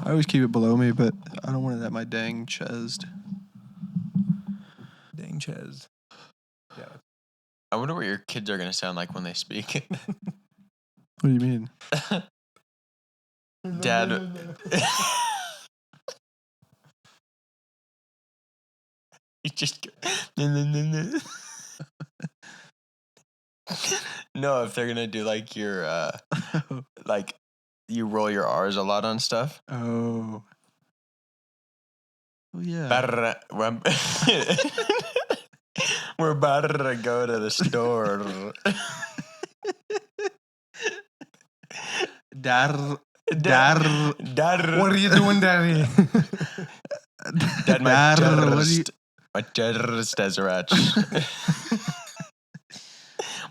I always keep it below me, but I don't want it at my dang chest. Dang Ches. Yeah. I wonder what your kids are going to sound like when they speak. What do you mean? Dad. You just. No, if they're going to do like your. Like, you roll your R's a lot on stuff. Oh. Oh, yeah. We're about to go to the store. Dar. What are you doing, Daddy? Dad, my Dar, what do you- chest has a rash.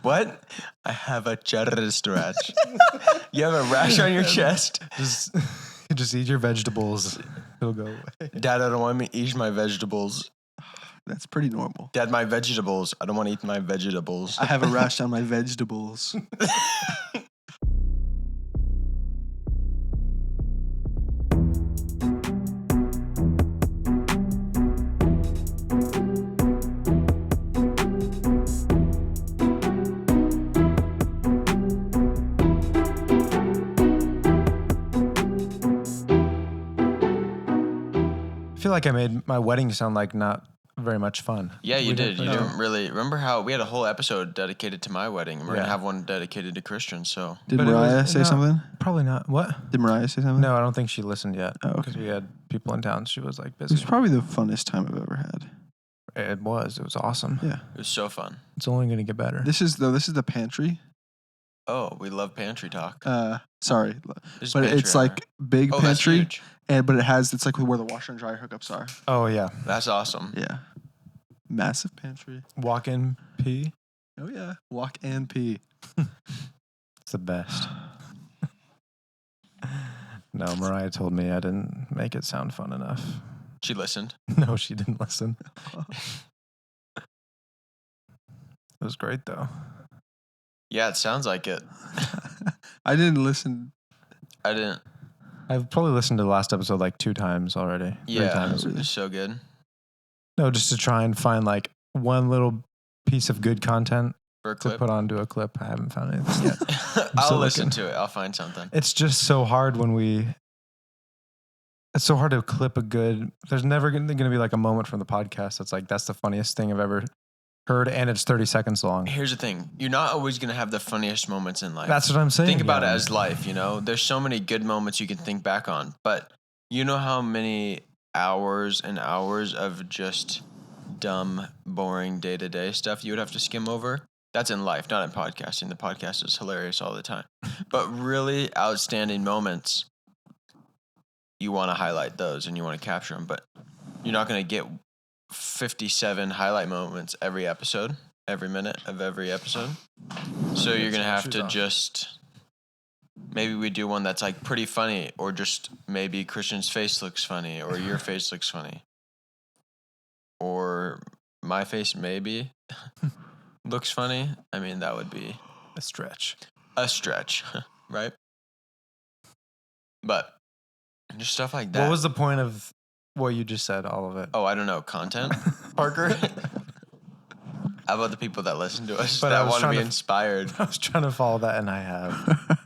What? I have a chest rash. You have a rash on your chest? Just eat your vegetables. It'll go away. Dad, I don't want me to eat my vegetables. That's pretty normal. Dad, my vegetables. I don't want to eat my vegetables. I have a rash on my vegetables. I feel like I made my wedding sound like not very much fun. Yeah, you did. You no. didn't really remember how we had a whole episode dedicated to my wedding. We're Yeah. gonna have one dedicated to Christian. So Did But it Mariah was- say no. something? Probably not. What? Did Mariah say something? No, I don't think she listened yet. Oh, okay. Because we had people in town. She was like It was busy. probably the funnest time I've ever had. It was awesome. Yeah. it was so fun. It's only going to get better. This is the pantry. Oh, we love pantry talk. Sorry, This is but pantry it's hour. like big Oh, that's pantry, huge. but it's like where the washer and dryer hookups are. Oh, yeah. That's awesome. Yeah, massive pantry. Walk in pee. Oh yeah, walk and pee. It's the best. No, Mariah told me I didn't make it sound fun enough. She listened. No, she didn't listen. It was great, though. Yeah, it sounds like it. I didn't listen. I didn't. I've probably listened to the last episode like 2 times already. 3 Yeah, times. it was so good. No, just to try and find like one little piece of good content For a to clip. put onto a clip. I haven't found anything yet. I'll still listen looking. to it. I'll find something. It's just so hard it's so hard to clip a good, there's never going to be like a moment from the podcast that's like, that's the funniest thing I've ever heard, and it's 30 seconds long. Here's the thing. You're not always going to have the funniest moments in life. That's what I'm saying. Think about it yeah. as life, you know? There's so many good moments you can think back on, but you know how many hours and hours of just dumb, boring day-to-day stuff you would have to skim over? That's in life, not in podcasting. The podcast is hilarious all the time. But really outstanding moments, you want to highlight those and you want to capture them, but you're not going to get 57 highlight moments every episode, every minute of every episode. So you're going to have to just, maybe we do one that's like pretty funny, or just maybe Christian's face looks funny, or your face looks funny, or my face maybe looks funny. I mean, that would be a stretch. Right? But just stuff like that. What was the point of what you just said, all of it? Oh, I don't know. Content, Parker? How about the people that listen to us But I that was want to trying be to- inspired? I was trying to follow that, and I have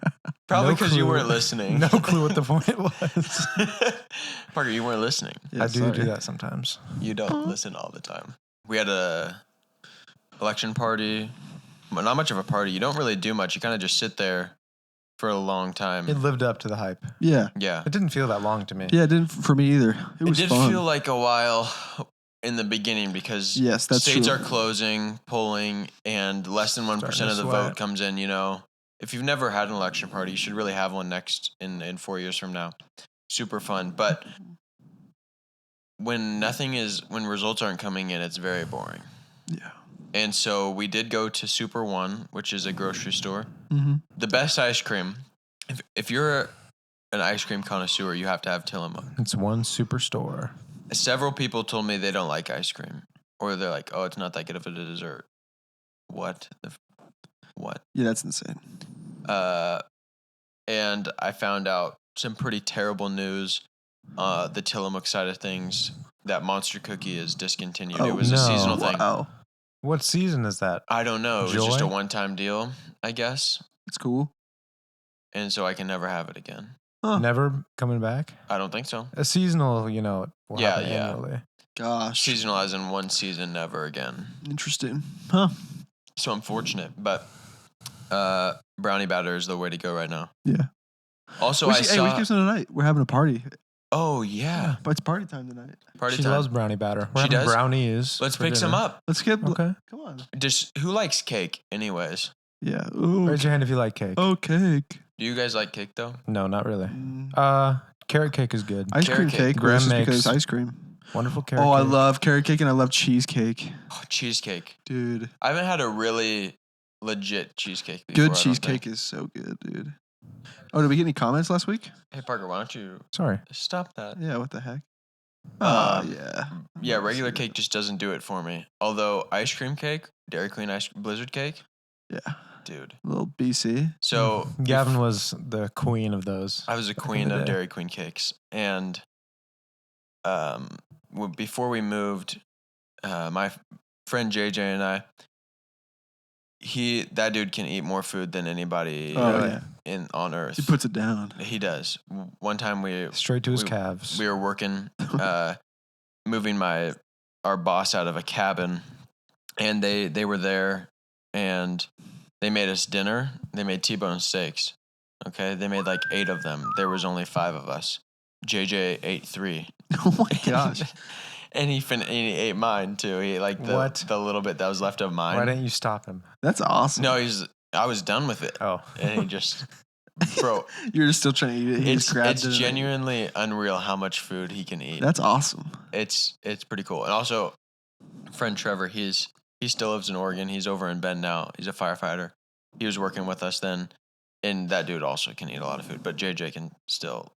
Probably no because you clue. weren't listening. no clue what the point was. Parker, you weren't listening. Yeah, I do sorry. do that sometimes. You don't listen all the time. We had a election party. Well, not much of a party. You don't really do much. You kind of just sit there for a long time. It lived up to the hype. Yeah, Yeah. It didn't feel that long to me. yeah. It didn't for me either. It It was did fun. feel like a while in the beginning because Yes, that's states true. are closing, polling, and less than 1% Starting of to the sweat. vote comes in, you know. If you've never had an election party, you should really have one next in 4 years from now. Super fun. But when results aren't coming in, it's very boring. Yeah. And so we did go to Super One, which is a grocery store. Mm-hmm. The best ice cream. If you're an ice cream connoisseur, you have to have Tillamook. It's one superstore. Several people told me they don't like ice cream, or they're like, "Oh, it's not that good of a dessert." What? What? Yeah, that's insane. And I found out some pretty terrible news the Tillamook side of things, that Monster Cookie is discontinued. Oh, It was a no. seasonal thing. Wow. What season is that? I don't know. It was just a Joy? one-time deal, I guess. It's cool. And so I can never have it again. Huh. Never coming back? I don't think so. A seasonal, will Yeah, happen yeah. annually. Gosh. Seasonal as in one season, never again. Interesting. Huh. So unfortunate, but brownie batter is the way to go right now. Yeah. Also, we I should give saw. some tonight. We're having a party. Oh yeah, But it's party time tonight. party She time. loves brownie batter. We're She having does? brownies. Let's for pick some dinner. up. Let's get. Okay. Come on. Just who likes cake, anyways? Yeah. Ooh. Raise your hand if you like cake. Oh, cake. Do you guys like cake though? No, not really. Mm. Carrot cake is good. Ice cream Carrot cake. cake. Graham Graham makes- because ice cream. Wonderful carrot Oh, cake. I love carrot cake and I love cheesecake, Oh, cheesecake. dude. I haven't had a really legit cheesecake before. Good I don't cheesecake think. is so good, dude. Oh, did we get any comments last week? Hey Parker, why don't you Sorry. stop that? Yeah. What the heck? Oh Um, yeah. Yeah, regular cake just doesn't do it for me. Although ice cream cake, Dairy Queen blizzard cake, Yeah. dude. Little BC. So Gavin was the queen of those. I was a back in queen the of day. Dairy Queen cakes, and before we moved, my friend JJ and I, that dude can eat more food than anybody Oh yeah. on earth. He puts it down. He does. One time Straight to his we- calves. we were working, moving our boss out of a cabin, and they were there, and they made us dinner. They made T-bone steaks. Okay, they made like 8 of them. There was only 5 of us. JJ ate 3. Oh my gosh. And he ate mine too. He ate What? the little bit that was left of mine. Why didn't you stop him? That's awesome. No, I was done with it, Oh. and he just, bro. You're just still trying to eat it. He just grabbed It's it. genuinely unreal how much food he can eat. That's awesome. It's pretty cool. And also, friend Trevor, he still lives in Oregon. He's over in Bend now. He's a firefighter. He was working with us then, and that dude also can eat a lot of food. But JJ can still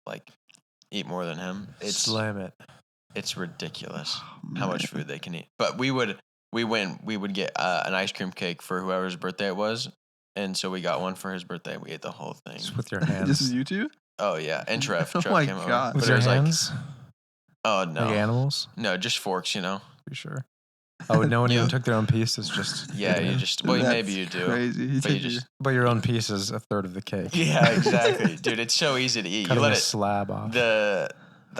eat more than him. Slam it. It's ridiculous Oh, how much man. food they can eat. But we would get an ice cream cake for whoever's birthday it was, and so we got one for his birthday. We ate the whole thing. Just with your hands. This is you two? Oh yeah, and Trev. Oh Trev my came over. God. with But it your was hands? oh no, Like animals? no, just forks. Pretty sure. Oh, no one You- even took their own pieces. Just Yeah, you just maybe you do. Crazy. He But you took your- just But your own piece is a third of the cake. yeah, exactly, dude. It's so easy to eat. Cutting You let a it. slab off. The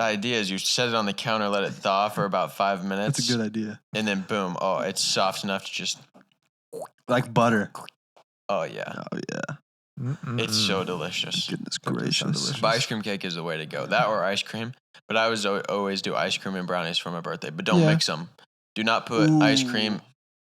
idea is you set it on the counter, let it thaw for about 5 minutes. That's a good idea. And then boom, oh, it's soft enough to just. Like butter. Oh yeah, Oh yeah. it's so delicious. Goodness That does sound gracious. delicious. But ice cream cake is the way to go. That or ice cream. But I always do ice cream and brownies for my birthday. But don't Yeah. mix them. Do not put ice Ooh. cream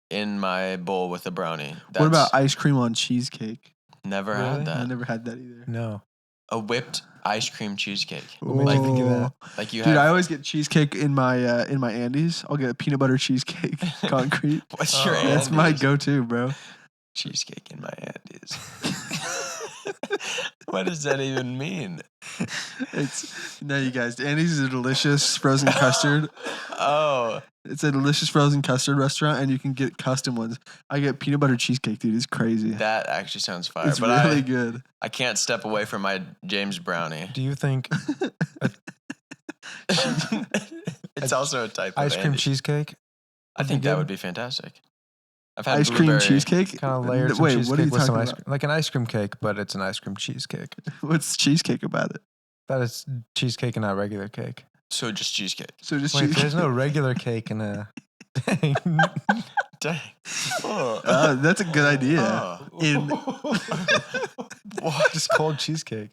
in my bowl with a brownie. What about ice cream on cheesecake? Never Really? had I that? never had that either. No. A whipped ice cream cheesecake. What made you think of that? Like you Dude, have. I always get cheesecake in my Andes. I'll get a peanut butter cheesecake concrete. What's your Oh. That's my Andes? go-to, bro. Cheesecake in my Andes. What does that even mean? It's no, you guys. Andes is a delicious frozen custard. Oh, It's a delicious frozen custard restaurant, and you can get custom ones. I get peanut butter cheesecake, dude. It's crazy. that actually sounds fire. It's but really good. I can't step away from my James brownie. Do you think It's also a type of ice cream Andes. cheesecake I would be think that good? would be fantastic. I've had Ice cream blueberry- cheesecake. kind of layered some Wait, cheesecake what are you with some talking ice about? cream, like an ice cream cake, but it's an ice cream cheesecake. What's cheesecake about it? That is cheesecake and not regular cake. So just cheesecake. So just Wait, cheesecake. there's no regular cake in a. Dang. Dang. Oh. That's a good idea. Oh. In What? Just cold cheesecake.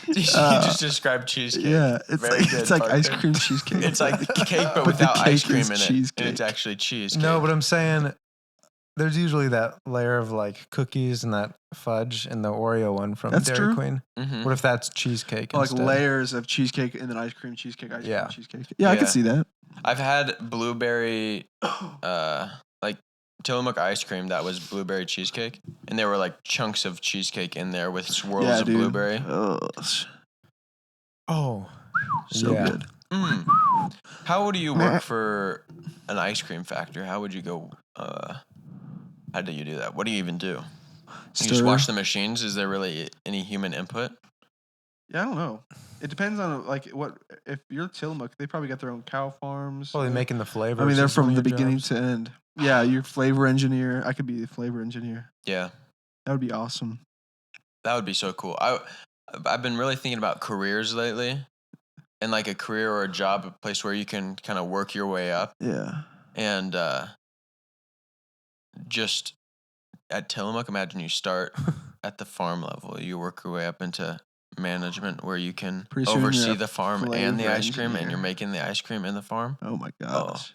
You just described cheesecake. yeah, it's Very like good, it's like ice Parker. cream cheesecake. It's like cake, but the without ice cake cream is in it. cheesecake. And it's actually cheesecake. No, but I'm saying there's usually that layer of like cookies and that fudge in the Oreo one from That's Dairy true. Queen. Mhm. What if that's cheesecake? like instead? layers of cheesecake and then ice cream cheesecake, ice Yeah. cream cheesecake. Yeah, I Yeah. could see that. I've had blueberry, like Tillamook ice cream that was blueberry cheesecake, and there were like chunks of cheesecake in there with swirls yeah, of dude. blueberry. Oh, So Yeah. good. Mm. How would you work for an ice cream factory? How would you go? How do you do that? What do you even do? You just Stir. wash the machines? Is there really any human input? Yeah, I don't know. It depends on like what if you're Tillamook, they probably got their own cow farms. Probably making the flavor. I mean, they're is one from of the your beginning jobs. to end. Yeah, you're flavor engineer. I could be the flavor engineer. Yeah, That would be awesome. that would be so cool. I've been really thinking about careers lately, and like a career or a job, a place where you can kind of work your way up, Yeah. and just at Tillamook, imagine you start at the farm level, you work your way up into management where you can Pretty soon you're oversee a the farm and the flavor ice cream, and engineer. you're making the ice cream in the farm. Oh my gosh.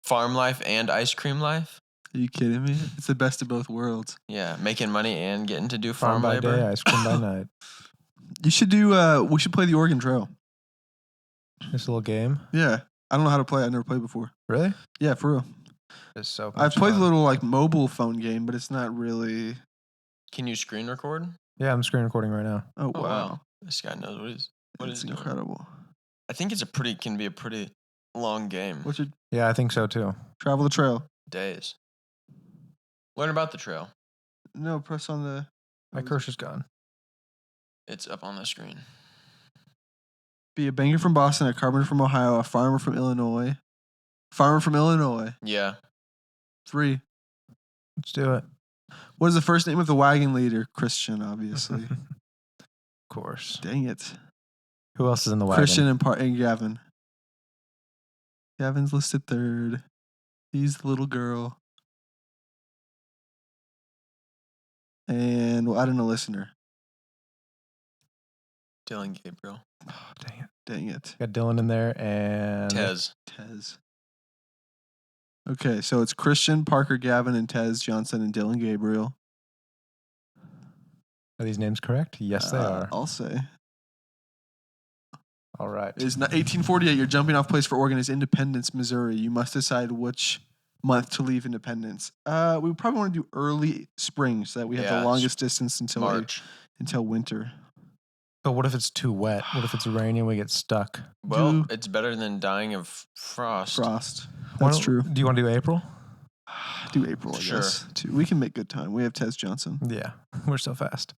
Farm life and ice cream life. Are you kidding me? It's the best of both worlds. Yeah, making money and getting to do Farm farm by labor. day, ice cream by night. You should do we should play the Oregon Trail. This little game. Yeah. I don't know how to play. I've never played before. Really? Yeah, for real. It's so. I've much played fun. the little like mobile phone game, but it's not really. Can you screen record? Yeah, I'm screen recording right now. Oh, Oh wow. wow, this guy knows what It's he's doing. incredible. I think can be a pretty long game. What should Yeah, I think so too. travel the trail? Days. Learn about the trail. No, press on the. My cursor's gone. It's up on the screen. Be a banker from Boston, a carpenter from Ohio, a farmer from Illinois. Farmer from Illinois. Yeah. 3. Let's do it. What is the first name of the wagon leader? Christian, obviously. Of course. Dang it. Who else is in the wagon? Christian and Gavin. Gavin's listed 3rd. He's the little girl. And we'll add in a listener. Dylan Gabriel. Oh, dang it. Dang it. Got Dylan in there and Tez. Tez. Okay, so it's Christian, Parker, Gavin, and Tez Johnson, and Dylan Gabriel. Are these names correct? Yes, they are. I'll say. All right. It is 1848. Your jumping off place for Oregon is Independence, Missouri. You must decide which month to leave Independence. We probably want to do early spring so that we have Yeah, the longest distance until March. until winter. But what if it's too wet? What if it's rainy and we get stuck? Well, it's better than dying of frost. Frost. Why That's don't- true. Do you want to do April? Do April, I Sure. guess. We can make good time. We have Tez Johnson. Yeah, we're so fast.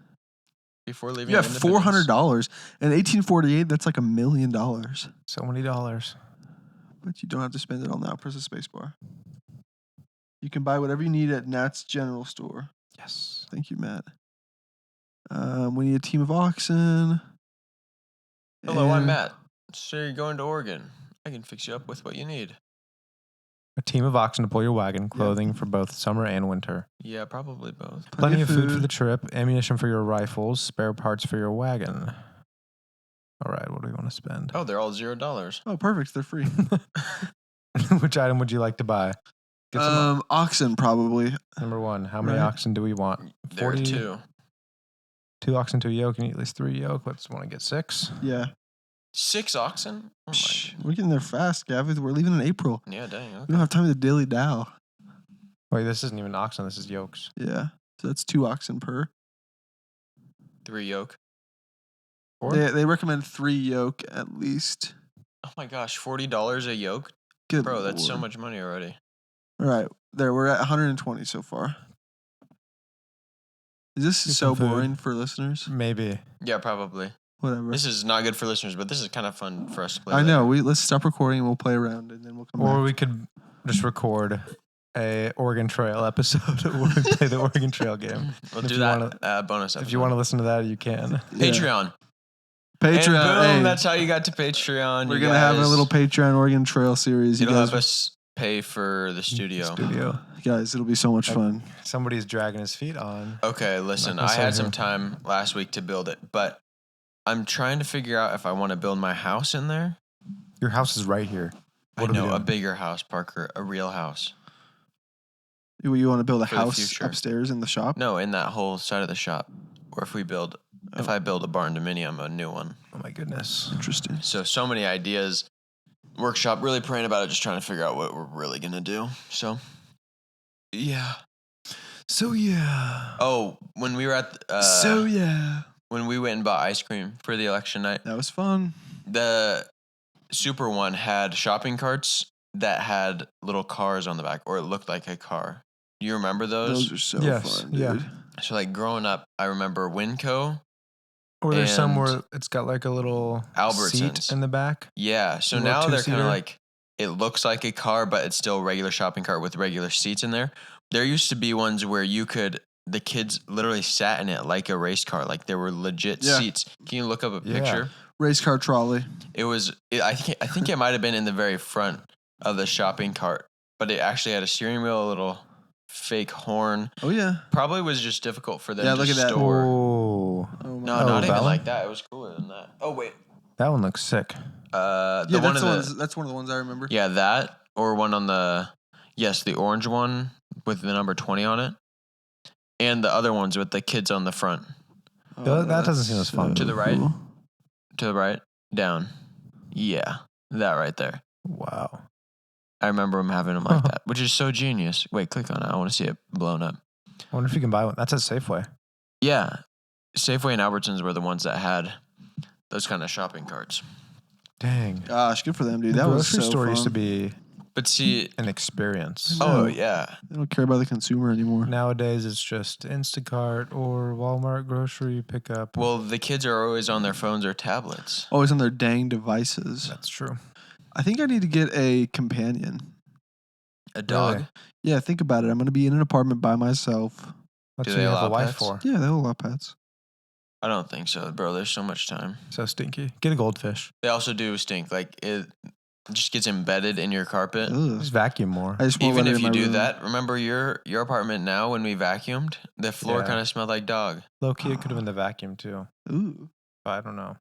Before leaving. You have Independence. $400. In 1848, that's like $1 million. So many dollars. But you don't have to spend it all now. Press the space bar. You can buy whatever you need at Nat's General Store. Yes. Thank you, Matt. We need a team of oxen. Hello, I'm And- Matt. So you're going to Oregon. I can fix you up with what you need. A team of oxen to pull your wagon, clothing for both summer and winter. Yeah, probably both. Plenty of food for the trip, ammunition for your rifles, spare parts for your wagon. All right, what do we want to spend? Oh, they're all $0. Oh, perfect. They're free. Which item would you like to buy? Get some Oxen, probably. number 1. How many right. oxen do we want? There are 2. 2 oxen, 2 yoke, and at least 3 yoke. Let's want to get 6. Yeah. 6 oxen? Oh my Psh, goodness. we're getting there fast, Gavin. We're leaving in April. Yeah, dang. We Okay. don't have time to dilly dow. Wait, this isn't even oxen. This is yokes. Yeah. So that's 2 oxen per. 3 yoke. 4? They recommend 3 yoke at least. Oh my gosh, $40 a yoke? Good Bro, that's so lord. much money already. All right. There, we're at 120 so far. Is this Get so some food. boring for listeners? Maybe. Yeah, probably. Whatever. This is not good for listeners, but this is kind of fun for us to play. I know. later. Let's stop recording and we'll play around and then we'll come Or back. we could just record a Oregon Trail episode where we play the Oregon Trail game. We'll If do you that wanna- bonus episode. If you want to listen to that, you can. Yeah. Patreon. Patreon. And boom, hey, that's how you got to Patreon. we're you going to have a guys. little Patreon Oregon Trail series. You It'll guys, help us pay for the studio. Studio. guys, it'll be so much fun. Somebody's dragging his feet on. Okay, listen, Not I had necessarily some here. time last week to build it, but I'm trying to figure out if I want to build my house in there. Your house is right here. What I are we know, a doing? bigger house, Parker, a real house. You want to build a For the house future. upstairs in the shop? No, in that whole side of the shop. Or if I build a barn dominium, a new one. Oh my goodness. Interesting. So many ideas. Workshop, really praying about it, just trying to figure out what we're really going to do. So, yeah. So yeah. Oh, when we were at, yeah. when we went and bought ice cream for the election night, That was fun. the super one had shopping carts that had little cars on the back, or it looked like a car. Do you remember those? Those are so Yes, fun, yeah. dude. So like growing up, I remember Winco Or there's some And where it's got like a little Albertsons. seat in the back. Yeah. So A little now they're kind two-seater? of like, it looks like a car, but it's still a regular shopping cart with regular seats in there. There used to be ones where the kids literally sat in it like a race car. Like there were legit Yeah. seats. Can you look up a Yeah. picture? Race car trolley. I think it might have been in the very front of the shopping cart, but it actually had a steering wheel, a little fake horn. Oh yeah. Probably was just difficult for them Yeah, to look at that. store. Oh, Oh my No, Oh, not that even one? like that. It was cooler than that. Oh wait. that one looks sick. The Yeah, one that's in the the ones. That's one of the ones I remember. yeah, that or one on the the orange one with the number 20 on it. And the other ones with the kids on the front. That that's doesn't seem as fun. To the right? cool. To the right, down. Yeah, that right there. Wow. I remember them having them like that, which is so genius. Wait, click on it. I want to see it blown up. I wonder if you can buy one. That's at Safeway. Yeah, Safeway and Albertsons were the ones that had those kind of shopping carts. Dang. Gosh, good for them, dude. The That was grocery so store used to fun. be But see, an experience. I oh know. yeah, They don't care about the consumer anymore. Nowadays, it's just Instacart or Walmart grocery pickup. well, the kids are always on their phones or tablets. Always on their dang devices. That's true. I think I need to get a companion. A dog? Really? Yeah, think about it. I'm going to be in an apartment by myself. That's Do what they you have a allow wife pets? for. Yeah, they will allow pets. I don't think so, bro. There's so much time. So stinky. Get a goldfish. They also do stink. Like it just gets embedded in your carpet. Ugh. Just vacuum more. I just won't Even let it if in you my do room. that, remember your apartment now when we vacuumed, the floor Yeah. kind of smelled like dog. Low key, it could have been the vacuum too. Ooh. But I don't know.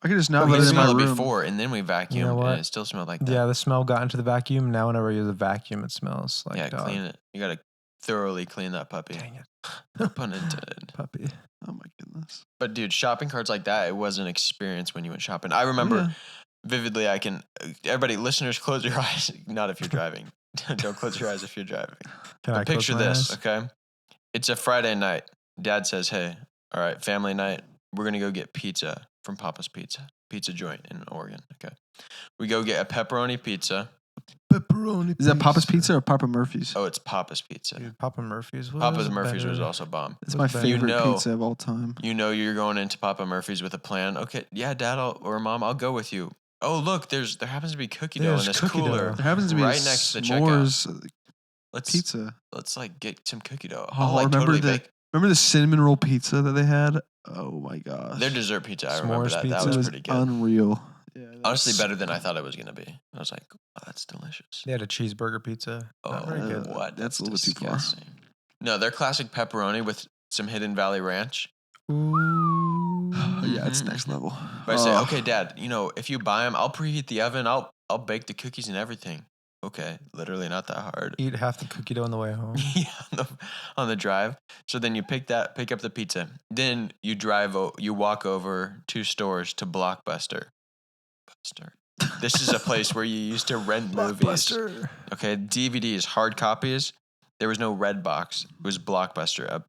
I could just not We let it in my smelled it room. before, and then we vacuumed, what? and it still smelled like that. Yeah, the smell got into the vacuum. Now, whenever I use a vacuum, it smells like yeah, dog. clean it. You gotta thoroughly clean that puppy. Dang it. No pun intended. Puppy. Oh my goodness. But dude, shopping carts like that, it was an experience when you went shopping. I remember Yeah. vividly. Everybody, listeners, close your eyes. Not if you're driving. Don't close your eyes if you're driving. Can I But picture close my this, eyes? okay? It's a Friday night. Dad says, "Hey, all right, family night. We're gonna go get pizza from Papa's Pizza joint in Oregon." Okay, we go get a pepperoni pizza. Pepperoni. Is that Papa's Pizza or Papa Murphy's? Oh, it's Papa's Pizza. Dude, Papa Murphy's. Was Papa's Murphy's was better. also bomb. It's was my better. favorite You know- pizza of all time. You know you're going into Papa Murphy's with a plan. Okay, yeah, Dad or Mom, I'll go with you. Oh, look, there happens to be cookie dough in There's this cookie cooler. dough. There happens to be Right a next to the checkout. s'mores pizza. Let's like get some cookie dough. Oh, I'll like remember totally the bake. remember the cinnamon roll pizza that they had? Oh my gosh. Their dessert pizza. I remember S'mores that. pizza. That it was was pretty good. unreal. Yeah, that Honestly, was better than so I thought it was gonna be. I was like, oh, that's delicious. They had a cheeseburger pizza. Not very good. What? That's a little bit too far. disgusting. No, their classic pepperoni with some Hidden Valley Ranch. Ooh. Yeah, it's Mhm. next level. But I say, Oh. okay, Dad, if you buy them, I'll preheat the oven. I'll bake the cookies and everything. Okay, literally not that hard. Eat half the cookie dough on the way home. Yeah, on the drive. So then you pick up the pizza. Then you you walk over 2 stores to Blockbuster. This is a place where you used to rent movies. Blockbuster. Okay, DVDs, hard copies. There was no Red Box. It was Blockbuster.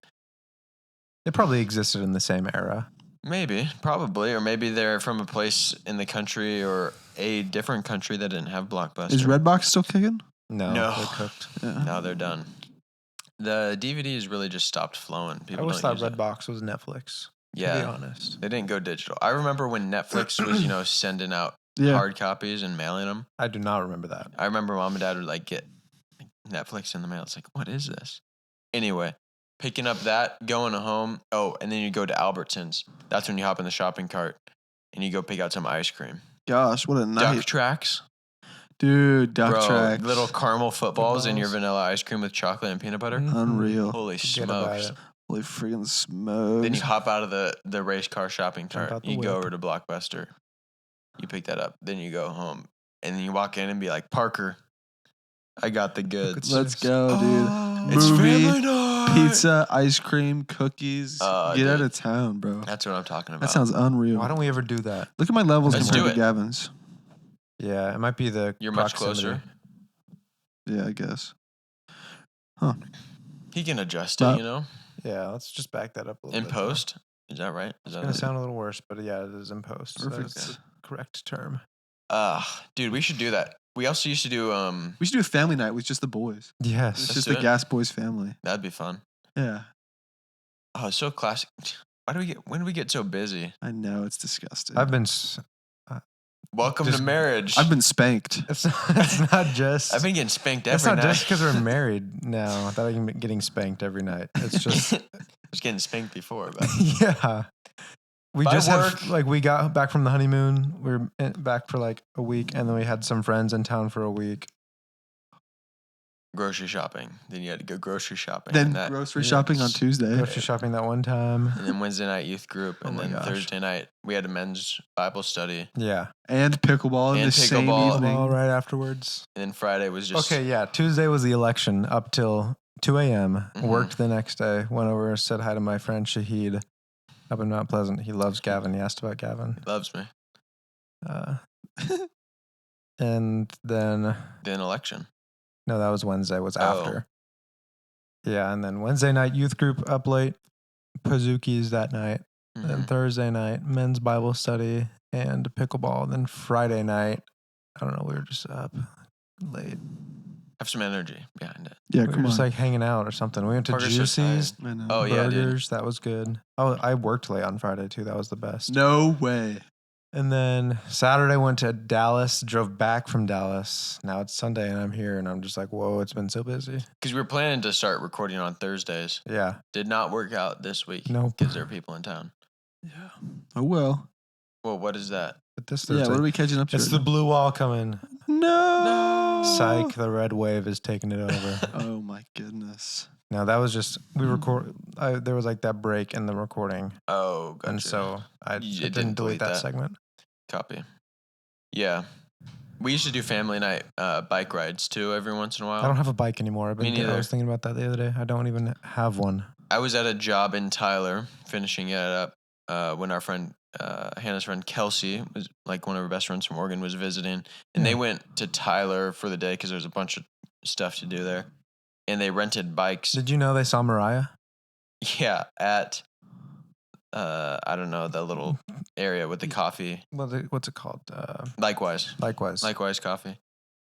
It probably existed in the same era. Maybe, probably, or maybe they're from a place in the country or a different country that didn't have Blockbuster. Is Redbox still kicking? No, No. they're cooked. Yeah. Now they're done. The DVDs really just stopped flowing. I People always don't thought use it. Redbox was Netflix. To be Yeah, honest. they didn't go digital. I remember when Netflix was, sending out Yeah. hard copies and mailing them. I do not remember that. I remember Mom and Dad would like get Netflix in the mail. It's like, what is this? Anyway, picking up that, going home. Oh, and then you go to Albertsons. That's when you hop in the shopping cart and you go pick out some ice cream. Gosh, what a night. Duck tracks. Dude, duck Bro, tracks. little caramel footballs in your Footballs. vanilla ice cream with chocolate and peanut butter. Mhm. Unreal. Holy Forget about smokes. it. Holy friggin' smokes. Then you hop out of the race car shopping Jump cart. out the You go whip. over to Blockbuster. You pick that up. Then you go home. And then you walk in and be like, Parker, I got the goods. Let's go, dude. Oh, It's Movie, family night. Pizza, ice cream, cookies. Get out dude. of town, bro. That's what I'm talking about. That sounds unreal. Why don't we ever do that? Look at my levels Let's compared do to it. Gavin's. Yeah, it might be the You're much proximity. closer. Yeah, I guess. He can adjust Well- it, Yeah, let's just back that up a little in bit. post. Is that right? Is It's that going it? to sound a little worse, but yeah, it is in post. So Perfect. that's the correct term. Dude, we should do that. We also used to do We should do a family night with just the boys. Yes. It's Let's just do the it. Gas Boys family. that'd be fun. Yeah. Oh, it's so classic. When do we get so busy? I know, it's disgusting. I've been. Welcome Just- to marriage. I've been spanked. It's not just. I've been getting spanked It's every not night. just because we're married now that I'm getting spanked every night. It's just I was getting spanked before, but yeah. We By just work. have we got back from the honeymoon. We were back for like a week, and then we had some friends in town for a week. grocery shopping. Then you had to go grocery shopping. Then and that, grocery shopping on Tuesday. Grocery shopping that one time. and then Wednesday night youth group, Oh and my then gosh. Thursday night we had a men's Bible study, Yeah. And pickleball in And the same pickleball. evening. All right afterwards. and then Friday was just Okay, yeah. Tuesday was the election up till 2 a.m. Mhm. Worked the next day. Went over, said hi to my friend Shahid up in Mount Pleasant. He loves Gavin. He asked about Gavin. loves me. Uh, and then, Then election. no, that was Wednesday, was Oh. after. Yeah, and then Wednesday night, youth group up late, Pazookies that night. Then Mhm. Thursday night, men's Bible study and pickleball. Then Friday night, I don't know, we were just up late. Have some energy behind it. Yeah, We were come just on. like hanging out or something. We went to Parker's so Juicy's, tired. I know. Oh, yeah, dude. burgers. That was good. Oh, I worked late on Friday too. That was the best. No way. And then Saturday went to Dallas, drove back from Dallas. Now it's Sunday and I'm here and I'm just like, whoa, it's been so busy. Because we were planning to start recording on Thursdays. Yeah. Did not work out this week. Nope. Because there are people in town. Yeah. Oh well. Well, what is that? But this Yeah, Thursday, what are we catching up to? it's right the now? blue wall coming. No. Psych, the red wave is taking it over. Oh my goodness. Now that was just we record. There was like that break in the recording, Oh, gotcha. and so I You didn't delete that segment. Copy. Yeah. We used to do family night bike rides too every once in a while. I don't have a bike anymore. Me I neither. was thinking about that the other day. I don't even have one. I was at a job in Tyler finishing it up when our friend, Hannah's friend Kelsey, was like one of her best friends from Oregon, was visiting. And they Yeah. went to Tyler for the day because there's a bunch of stuff to do there. And they rented bikes. Did you know they saw Mariah? Yeah, at, I don't know, the little area with the coffee. What's it called? Likewise. Likewise. Coffee.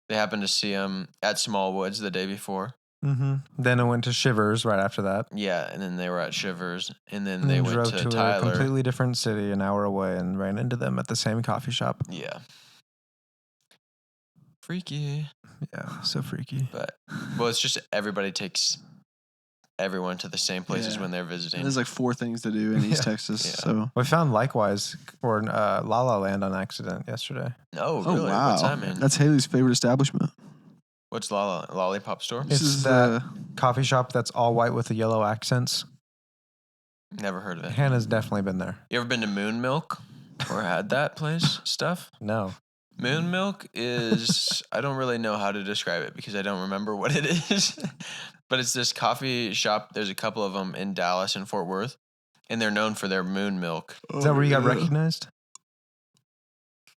They happened to see him at Small Woods the day before. Mm-hmm. Then I went to Shivers right after that. Yeah, and then they were at Shivers, and then And they then went drove to to a Tyler. completely different city, an hour away, and ran into them at the same coffee shop. Yeah. Freaky. Yeah, so freaky. But, well, it's just everybody takes everyone to the same places Yeah. when they're And visiting. there's like 4 things to do in East Yeah. Texas. Yeah. So We found Likewise or La La Land on accident yesterday. Oh, oh really? wow. What's that mean? That's Haley's favorite establishment. What's Lollipop Store? This It's is that coffee shop that's all white with the yellow accents. Never heard of it. Hannah's definitely been there. You ever been to Moon Milk or had that place stuff? No. Moon Milk is, I don't really know how to describe it because I don't remember what it is. But it's this coffee shop. There's a couple of them in Dallas and Fort Worth, and they're known for their Moon Milk. Is that where you got recognized?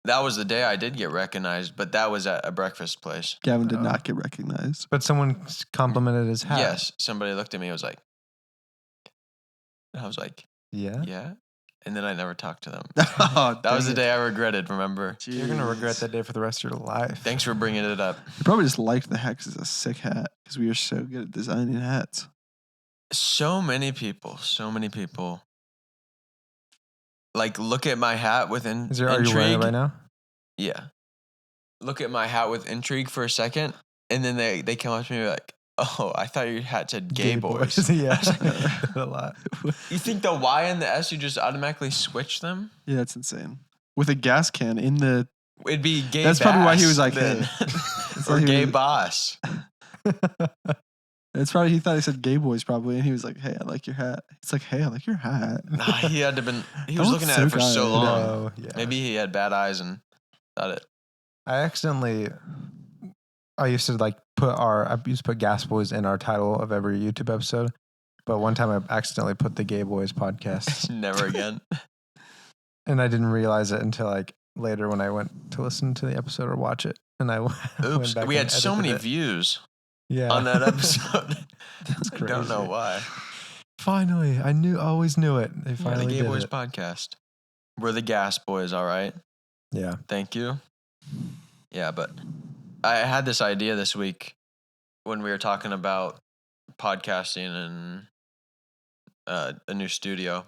That was the day I did get recognized, but that was at a breakfast place. Gavin did Oh. not get recognized. But someone complimented his hat. Yes, somebody looked at me and was like, and I was like, Yeah. yeah. And then I never talked to them. Oh, That was the dang day I regretted, remember? it. You're going to regret Jeez. that day for the rest of your life. Thanks for bringing it up. You probably just liked the hat 'cause it's a sick hat because we are so good at designing hats. So many people. Like, look at my hat with Are you wearing it intrigue. right now? Yeah. Look at my hat with intrigue for a second, and then they come up to me like, oh, I thought your hat said gay boys. yeah. A lot. You think the Y and the S, you just automatically switch them? Yeah, it's insane. With a gas can in the. It'd be gay That's probably why he bass was like, then. hey. or why he gay was- boss. It's probably he thought he said gay boys probably, and he was like, "Hey, I like your hat." It's like, "Hey, I like your hat." Nah, he had to been. He That was looks looking at so it for so good. long. No, yeah. Maybe he had bad eyes and thought it. I used to put Gas Boys in our title of every YouTube episode. But one time I accidentally put the Gay Boys podcast Never again. and I didn't realize it until like later when I went to listen to the episode or watch it. And I went Oops, back we and had so edited many it. views Yeah. on that episode. That's I don't know crazy. why. Finally, always knew it. They Yeah, finally the Gay did Boys it. podcast. We're the Gas Boys, all right? Yeah. Thank you. Yeah, but I had this idea this week when we were talking about podcasting and a new studio.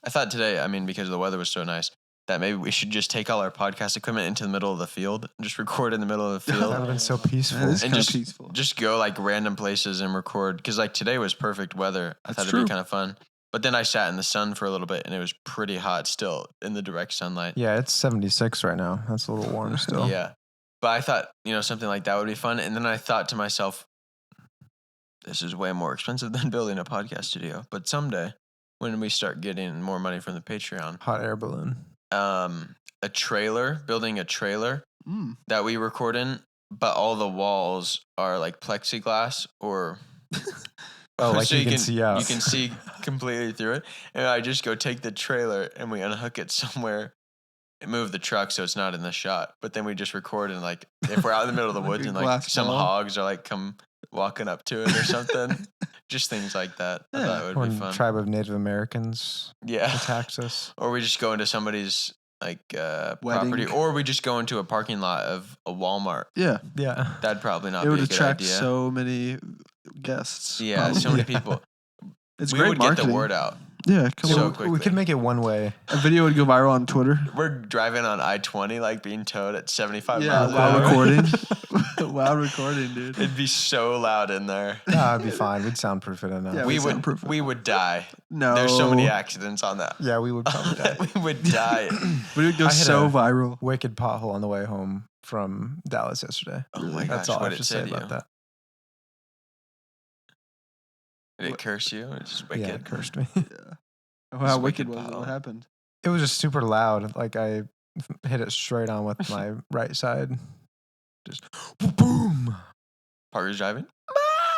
I thought today, I mean, because the weather was so nice, that maybe we should just take all our podcast equipment into the middle of the field and just record in the middle of the That field. would have been so peaceful. That is And kind of just- peaceful. Just go like random places and record. Because like today was perfect weather. I That's thought it'd true. be kind of fun. But then I sat in the sun for a little bit and it was pretty hot still in the direct sunlight. Yeah, it's 76 right now. That's a little warm still. Yeah. But I thought, something like that would be fun. And then I thought to myself, this is way more expensive than building a podcast studio. But someday, when we start getting more money from the Patreon, Hot air balloon. building a trailer Mm. that we record in, but all the walls are like plexiglass or Oh, like so you can see out. You can see completely through it. And I just go take the trailer and we unhook it somewhere and move the truck so it's not in the shot. But then we just record and like if we're out in the middle of the Like woods a and like glass some ball. hogs are like come walking up to it or something. Just things like that. I thought it would When be fun. tribe of Native Americans Yeah. attacks us. Or we just go into somebody's like property, Wedding. or we just go into a parking lot of a Walmart. Yeah, Yeah. That'd probably not it would be a good attract idea. so many guests. Yeah, probably. so many Yeah. people. It's We great would marketing. get the word out. Yeah, come So on. quickly. We could make it one way. A video would go viral on Twitter. We're driving on I-20, like being towed at 75 Yeah, miles an while hour. recording. While recording, dude. It'd be so loud in there. Nah, it'd be fine. We'd soundproof it enough. Yeah, we soundproof it. would die. No, There's so many accidents on that. Yeah, we would probably die. We would die. But it would go I hit so a- viral. Wicked pothole on the way home from Dallas yesterday. Oh my That's gosh, all I what have did to it say say to you? about that. Did it curse you? It's just wicked. Yeah, it cursed me. Yeah. Oh, how It's wicked wicked was it? pothole. What happened? It was just super loud. Like I hit it straight on with my right side. Just boom. Parker's driving?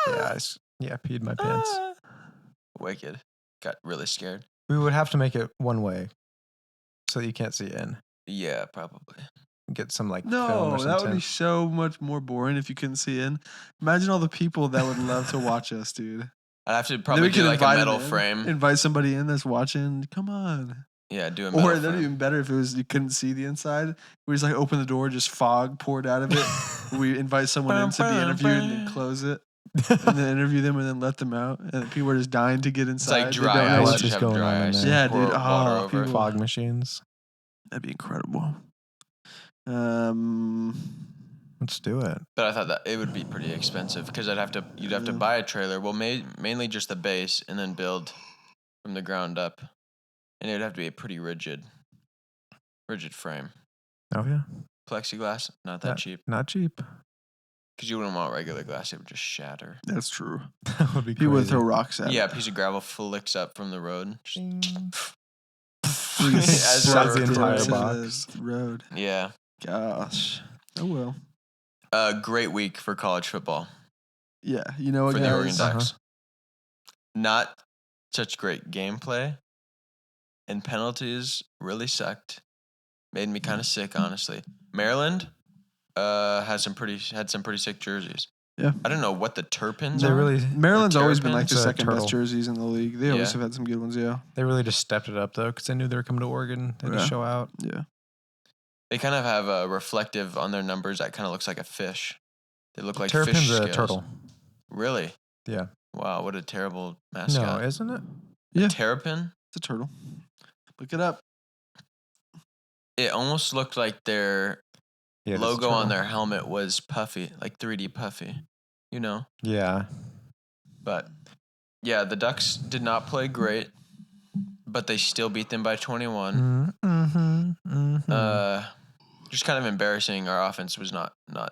Yeah, I peed my pants. Ah. Wicked. Got really scared. We would have to make it one way so that you can't see in. Yeah, probably. Get some like film No, or some that would be tint. so much more boring if you couldn't see in. Imagine all the people that would love to watch us, dude. I'd have to Then probably we do could like a invite 'em metal in. frame. Invite somebody in that's watching. Come on. Yeah, do a metal Or that'd frame. even better if it was you couldn't see the inside. We just like open the door, just fog poured out of it. We invite someone in to be interviewed and then close it, and then interview them and then let them out. And people are just dying to get It's inside. like They dry don't know ice. what- What Just is have going dry on in ice. there? Yeah, pour dude. water Oh, over it. people- Fog machines. That'd be incredible. Let's do it. But I thought that it would be pretty expensive because you'd have to Yeah. buy a trailer. Well, mainly just the base and then build from the ground up, and it would have to be a pretty rigid frame. Oh yeah, Plexiglass, not that cheap not cheap. because you wouldn't want regular glass; it would just shatter. That's true. That would be People would crazy. throw rocks at Yeah, a it. piece of gravel flicks up from the road. Just- We As just we're sucked the entire into box. the road. Yeah, Gosh. Oh well. a great week for college football Yeah. You know what, for the Oregon guys? Ducks. Not such great gameplay, and penalties really sucked. Made me kind of sick, honestly. Maryland had some pretty sick jerseys. Yeah. I don't know what the Turpins They are. really, Maryland's always been like Terrapins? the It's a second turtle. best jerseys in the league. They always Yeah. have had some good ones. Yeah. they really just stepped it up though because they knew they were coming to Oregon. They Yeah. just show out. Yeah. They kind of have a reflective on their numbers that kind of looks like a fish. They look like Terrapin's fish a scales. turtle. Really? Yeah. Wow, what a terrible No, mascot. isn't it? Yeah. Terrapin? It's a turtle. Look it up. It almost looked like their Yeah, it's a logo on turtle. their helmet was puffy, like 3D puffy. You know? Yeah. But yeah, the Ducks did not play great, but they still beat them by 21. Just kind of embarrassing. Our offense was not Yeah,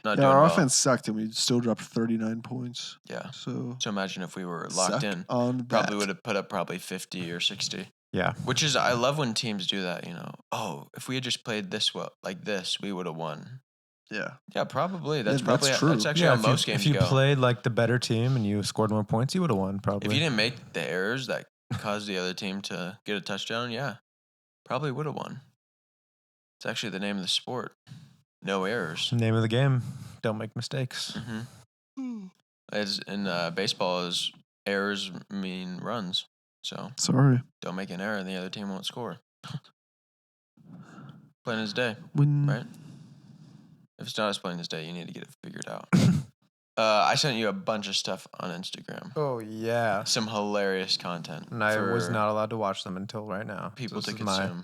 doing our well. offense sucked and we still dropped 39 points. Yeah. So So imagine if we were locked suck in. on Probably that. would have put up probably 50 or 60. Yeah. Which is, I love when teams do that, you know. Oh, if we had just played this well, like this, we would have won. Yeah. Yeah, probably. That's Yeah, probably that's true. that's actually Yeah, how most games if you go. played like the better team and you scored more points, you would have won probably. If you didn't make the errors that caused the other team to get a touchdown, yeah, probably would have won. It's actually the name of the sport. No errors. Name of the game. Don't make mistakes. Mm-hmm. As in baseball, is errors mean runs. So Sorry. don't make an error, and the other team won't score. Plain as day, When right? If it's not as plain as day, you need to get it figured out. I sent you a bunch of stuff on Instagram. Oh yeah. Some hilarious content. And I was for not allowed to watch them until right now. people So to this is my consume.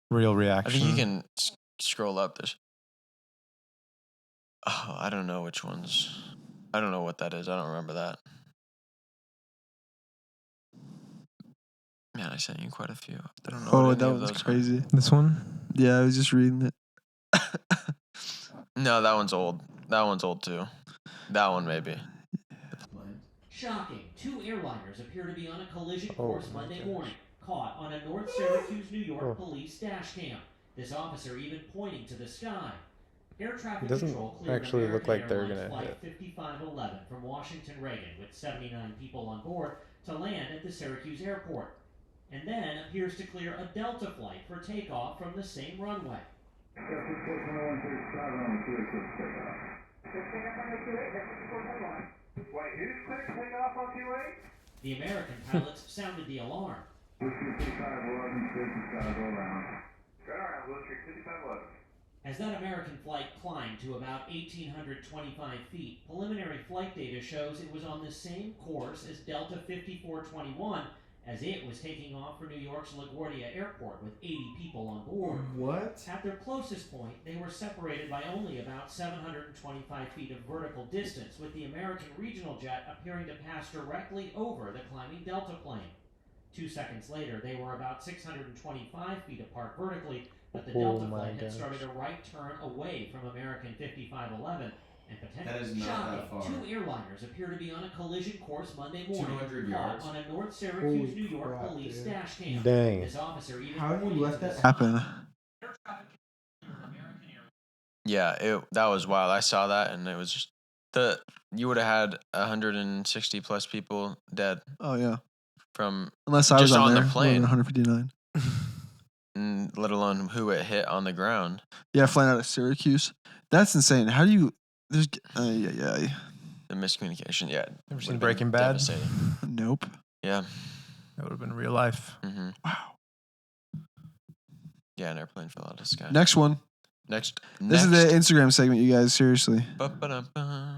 real I reaction. think you can scroll up. There's. Oh, I don't know which ones. I don't know what that is. I don't remember that. Man, I sent you quite a few. I don't know. Oh, what that any of one's those are. crazy. This one? Yeah, I was just reading it. No, that one's old. That one's old too. That one maybe. Shocking. 2 airliners appear to be on a collision Oh, course my Monday gosh. morning, caught on a North Syracuse, New York Oh. police dash cam. This officer even pointing to the sky. Air traffic It doesn't control cleared actually look American like they're Airlines gonna flight hit. 5511 from Washington Reagan with 79 people on board to land at the Syracuse airport, and then appears to clear a Delta flight for takeoff from the same runway. Wait, who's cleared takeoff on 28? The American pilots sounded the alarm. Go around, Blue Street 5511. As that American flight climbed to about 1,825 feet, preliminary flight data shows it was on the same course as Delta 5421 as it was taking off for New York's LaGuardia Airport with 80 people on board. What? At their closest point, they were separated by only about 725 feet of vertical distance, with the American regional jet appearing to pass directly over the climbing Delta plane. 2 seconds later, they were about 625 feet apart vertically, but the Delta flight had started a right turn away from American 5511 and potentially That is not shocking. that far. 2 airliners appear to be on a collision course Monday morning, 200 caught yards. on a North Syracuse, Holy New York crap, police dude. dash cam. Dang. This officer even How do you pointing let to the that sky. happen? Yeah, that was wild. I saw that, and it was just you would have had 160 plus people dead Oh yeah. from, Unless I was Just on on the there, plane. 159. let alone who it hit on the ground. Yeah, flying out of Syracuse. That's insane. How do you? There's. Yeah. The miscommunication. Yeah. Ever would've seen been Breaking Bad? Devastating. Nope. Yeah. That would have been real life. Mm-hmm. Wow. Yeah, an airplane fell out of the sky. Next one. Next. This is the Instagram segment, you guys. Seriously. Ba-ba-da-ba.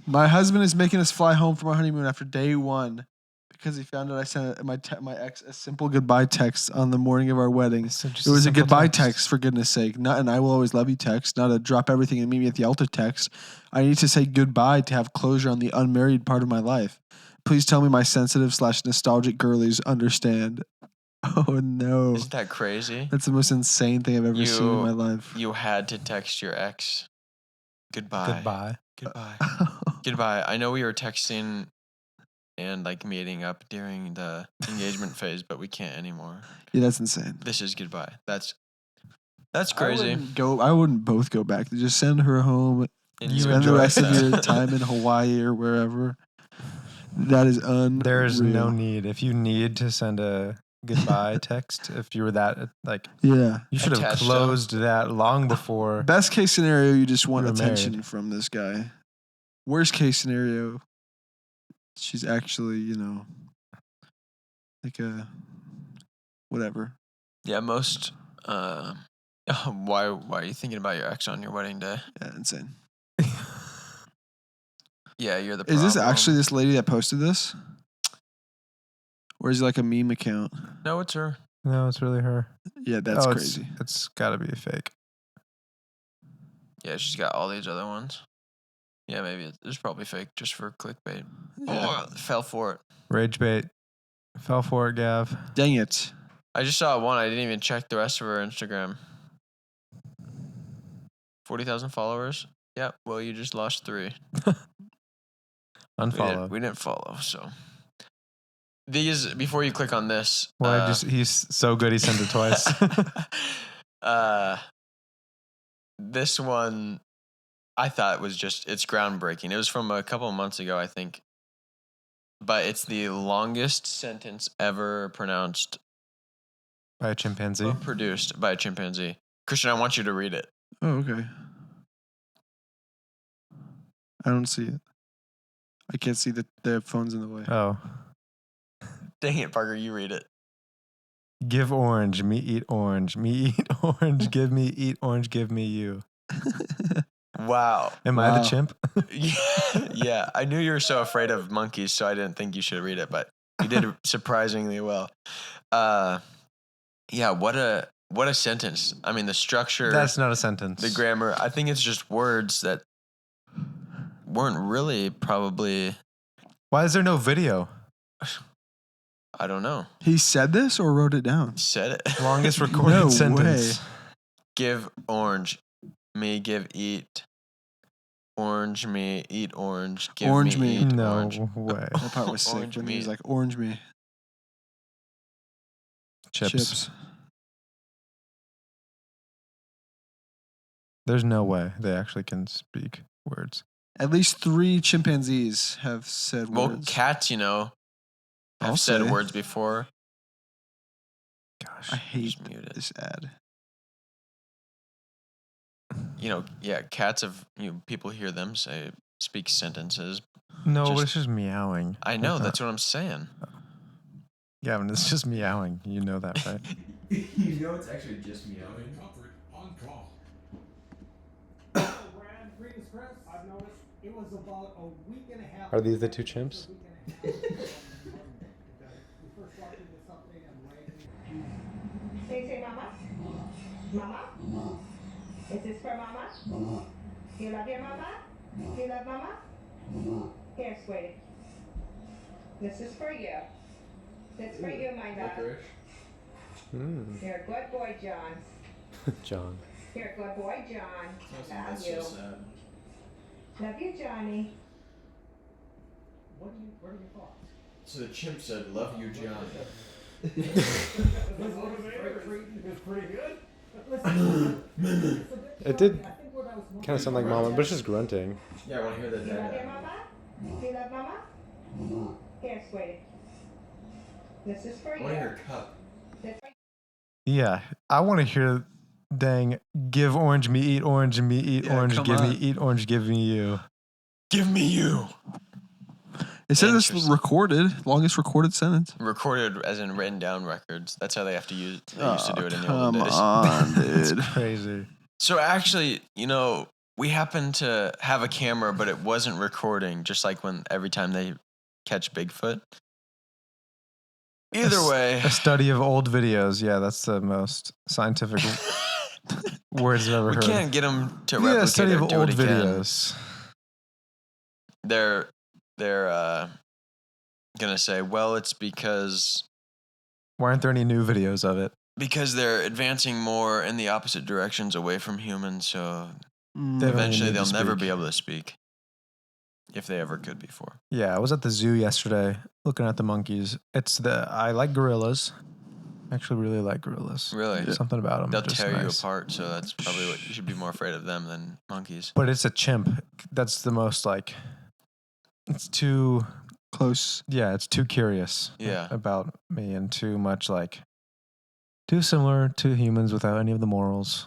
My husband is making us fly home from our honeymoon after day 1 because he found out I sent my ex a simple goodbye text on the morning of our wedding. It's just It was a simple goodbye text, for goodness sake. Not an I will always love you text, not a drop everything and meet me at the altar text. I need to say goodbye to have closure on the unmarried part of my life. Please tell me my sensitive / nostalgic girlies understand. Oh no. Isn't that crazy? That's the most insane thing I've ever seen in my life. You had to text your ex. Goodbye. Goodbye. Goodbye. Goodbye. I know we were texting and like meeting up during the engagement phase, but we can't anymore. Yeah, that's insane. This is goodbye. That's crazy. I wouldn't both go back. Just send her home. And You Spend the enjoy rest of that. your time in Hawaii or wherever. That is unreal. There is no need. If you need to send a goodbye text, if you were that like, Yeah. you should have Attached up. closed that long before. Best case scenario, you just want You were attention married. from this guy. Worst case scenario, she's actually, like a whatever. Yeah, most. Why are you thinking about your ex on your wedding day? Yeah, insane. Yeah, you're the Is this problem. actually this lady that posted this? Or is it like a meme account? No, it's her. No, it's really her. Yeah, that's Oh, crazy. It's got to be fake. Yeah, she's got all these other ones. Yeah, maybe it's probably fake just for clickbait. Yeah. Oh, fell for it. Rage bait. Fell for it, Gav. Dang it. I just saw one. I didn't even check the rest of her Instagram. 40,000 followers. Yeah, well, you just lost 3. Unfollow. We didn't follow, so. These, before you click on this. Well, he's so good he sent it twice. This one, I thought it's groundbreaking. It was from a couple of months ago, I think. But it's the longest sentence ever pronounced By a chimpanzee. or produced by a chimpanzee. Christian, I want you to read it. Oh, okay. I don't see it. I can't see the phone's in the way. Oh. Dang it, Parker, you read it. Give orange, me eat orange. Me eat orange, give me eat orange, give me you. Wow. Am I Wow. the chimp? Yeah. I knew you were so afraid of monkeys, so I didn't think you should read it, but you did surprisingly well. Yeah, what a sentence. I mean, the structure, That's not a sentence. the grammar, I think it's just words that weren't really probably, Why is there no video? I don't know. He said this or wrote it down? Said it. Longest recorded No sentence. way. Give orange. Me give eat. Orange me eat orange. Give Orange me me. eat No orange. way. That part was sick Orange when he was meat. like, orange me. Chips. There's no way they actually can speak words. At least 3 chimpanzees have said Well, words. cats, have I'll said say. words before. Gosh. I hate Just mute it. this ad. Yeah, cats have, people hear them speak sentences. No, Just- but it's just meowing. I know, that's what I'm saying. Gavin, it's just meowing. You know that, right? You know it's actually just meowing. Comfort on call. Brad, greetings, Chris. I've noticed it was about a week and a half. Are these the two chimps? A week and a half ago, we first walked into something and right. Say mama. Mama? Is this for mama? You love your mama? You love mama? Here, sweetie. This is for you. This is for you, my love. You're a good boy, John. John. You're a good boy, John. Love you. Love you, Johnny. What are your thoughts? So the chimp said, "Love you, John." It was pretty good. Listen, It did I think what I was most kind of sound like mama, but it's just grunting. Yeah, I want to hear that. You love your mama? You love mama? Here, sweetie. This is for I you. want to hear cup. This for Yeah. I want to hear, dang, give orange me, eat orange, and me, eat Yeah, orange, come give me, on. eat orange, give me you. Give me you. It says it's Interesting. recorded, longest recorded sentence. Recorded as in written down records. That's how they have to use. They used to do it in the olden Come days. on, dude. Crazy. So actually, we happen to have a camera, but it wasn't recording. Just like when every time they catch Bigfoot. Either way, A study of old videos. Yeah, that's the most scientific words I've ever we heard. can't get them to Yeah, a replicate study or of do old it again. videos. They're gonna say, well, it's because Why aren't there any new videos of it? they're advancing more in the opposite directions away from humans. So They don't even eventually need to they'll never speak. be able to speak, if they ever could before. Yeah, I was at the zoo yesterday looking at the monkeys. I like gorillas. I actually really like gorillas. Really, Something about them. they'll just tear you nice. apart. So that's probably what you should be more afraid of them than monkeys. But it's a chimp. That's the most it's too, Close. it's too curious Yeah. about me and too much too similar to humans without any of the morals.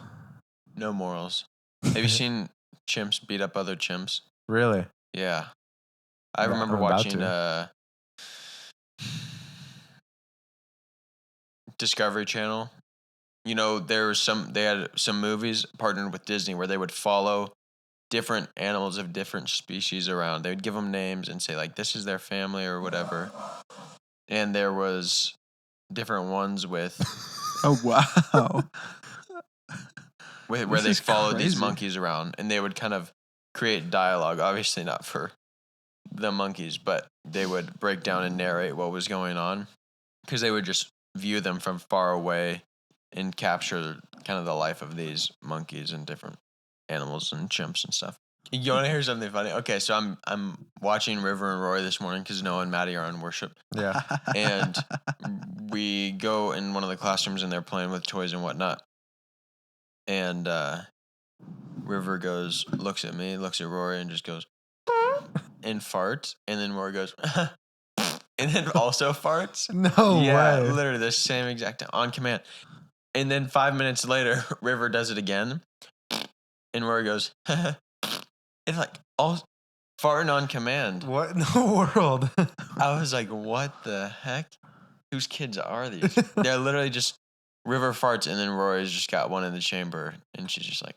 No morals. Have you seen chimps beat up other chimps? Really? Yeah. I Yeah, remember I'm about watching Discovery Channel. They had some movies partnered with Disney where they would follow different animals of different species around. They would give them names and say this is their family or whatever. And there was different ones with Oh, wow. where This they is followed these crazy. monkeys around, and they would kind of create dialogue, obviously not for the monkeys, but they would break down and narrate what was going on, because they would just view them from far away and capture kind of the life of these monkeys and different animals and chimps and stuff. You want to hear something funny? Okay, so I'm watching River and Roy this morning because Noah and Maddie are on worship, Yeah. and we go in one of the classrooms and they're playing with toys and whatnot. And River looks at me, looks at Rory, and just goes, and farts. And then Rory goes, and then also farts. No Yeah, way. literally the same exact on command. And then 5 minutes later, River does it again, and Rory goes, it's all farting on command. What in the world? I was like, what the heck? Whose kids are these? They're literally just River farts, and then Rory's just got one in the chamber, and she's just like,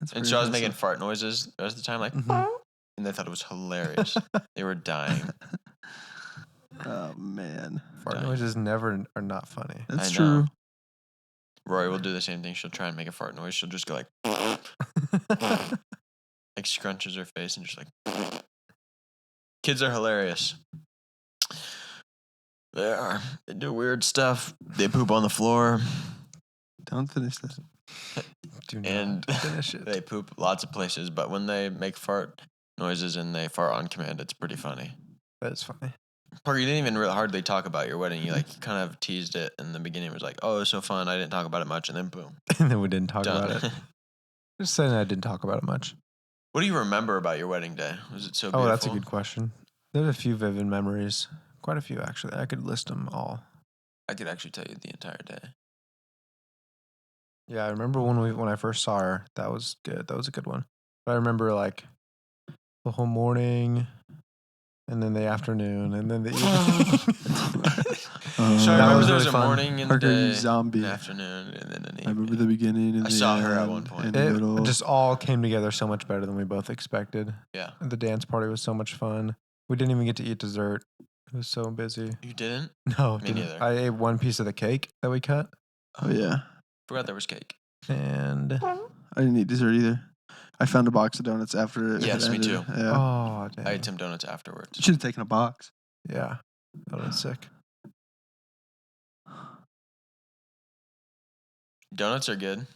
That's And pretty so I was making impressive. fart noises the rest of the time, like, Mhm. and they thought it was hilarious. They were dying. Oh man, Fart Dying. noises never are not funny. that's I know. true. Rory will do the same thing. She'll try and make a fart noise. She'll just go like, like scrunches her face and just like. Kids are hilarious. They are. They do weird stuff. They poop on the floor. Don't finish this. Do not And finish it. they poop lots of places. But when they make fart noises and they fart on command, it's pretty funny. That is funny. Parker, you didn't even really hardly talk about your wedding. You like kind of teased it in the beginning. It was like, oh, it was so fun. I didn't talk about it much. And then boom. And then we didn't talk Done. about it. Just saying I didn't talk about it much. What do you remember about your wedding day? Was it so beautiful? Oh, that's a good question. There's a few vivid memories. Quite a few, actually. I could list them all. I could actually tell you the entire day. Yeah, I remember when I first saw her. That was good. That was a good one. But I remember like the whole morning, and then the afternoon, and then the evening. So I That remember was there was really a fun. morning and Parker, day, you zombie. an afternoon, and then an evening. I remember the beginning and I the saw her at end one point. and the middle. It just all came together so much better than we both expected. Yeah. The dance party was so much fun. We didn't even get to eat dessert. It was so busy. You didn't? No, Me didn't. neither. I ate one piece of the cake that we cut, Oh yeah, Forgot there was cake. and I didn't eat dessert either. I found a box of donuts after it. Yes, me ended. too. Yeah, oh, dang. I ate some donuts afterwards. should have taken a box. Yeah, that was sick. Donuts are good.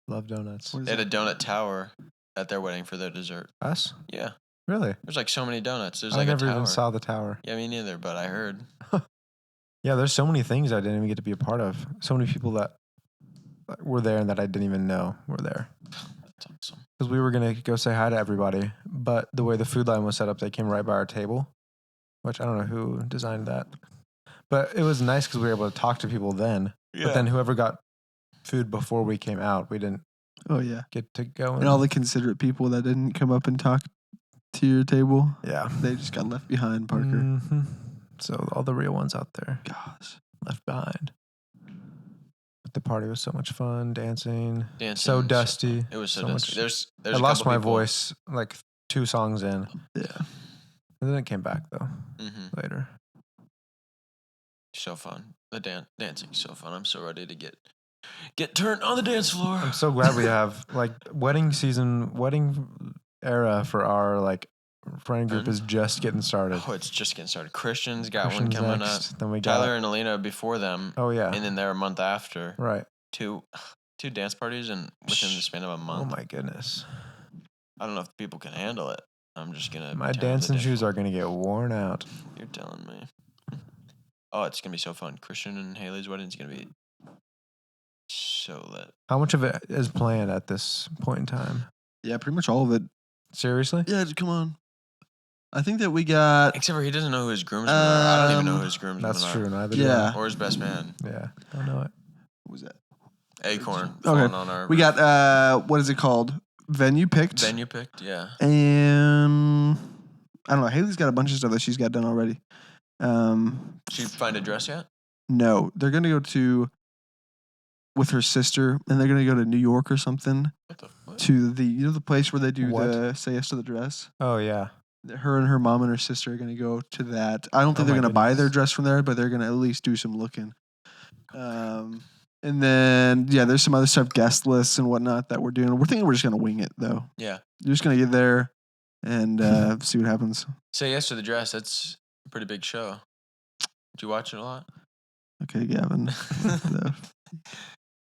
Love donuts. What is They had a it? donut tower at their wedding for their dessert. Us? Yeah. Really? There's like so many donuts. There's I like never a tower. even saw the tower. Yeah, me neither, but I heard. Yeah, there's so many things I didn't even get to be a part of. So many people that were there and that I didn't even know were there. That's awesome. Because we were going to go say hi to everybody, but the way the food line was set up, they came right by our table, which I don't know who designed that. But it was nice because we were able to talk to people then. Yeah. But then whoever got food before we came out, we didn't Oh yeah, get to go. and all the considerate people that didn't come up and talk to your table, yeah. they just got left behind. Parker. Mhm. So all the real ones out there Gosh, left behind. But the party was so much fun, dancing. Dancing So was dusty. It was so, so dusty. much- There's I a lost couple my people- voice like 2 songs in. yeah. And then it came back though Mhm. later. So fun. The dancing's so fun. I'm so ready to get turned on the dance floor. I'm so glad we have like wedding era for our like friend group is just getting started. Oh, it's just getting started. Christian's got Christian's one coming next, up. then we got Tyler and Alina before them, oh yeah, and then they're a month after. right. Two dance parties and within the span of a Oh month. my goodness, I don't know if people can handle it. I'm just gonna. my turn on the dancing dance shoes floor. are gonna get worn out. You're telling me. Oh, it's gonna be so fun. Christian and Haley's wedding is gonna be so lit. How much of it is planned at this point in time? Yeah, pretty much all of it. Seriously? Yeah, come on. I think that we got. Except for he doesn't know who his groomsmen are. I don't even know who his groomsmen That's are. true. Neither do Yeah. Or his best man, I. Yeah, don't know it. What was that? Acorn. Okay. falling on our We got what is it called? Venue picked. venue picked. Yeah. And I don't know. Haley's got a bunch of stuff that she's got done already. Did you find a dress yet? No, they're gonna go to with her sister, and they're gonna go to New York or something What the fuck? to the place where they do What? the say yes to the dress. Oh yeah. Her and her mom and her sister are gonna go to that. I don't think Oh they're my gonna buy their goodness. dress from there, but they're gonna at least do some looking. And then yeah, there's some other stuff, guest lists and whatnot that we're doing. We're thinking we're just gonna wing it though. Yeah. You're just gonna get there and see what happens. Say yes to the dress. That's a pretty big show. Did you watch it a lot? Okay, Gavin. No.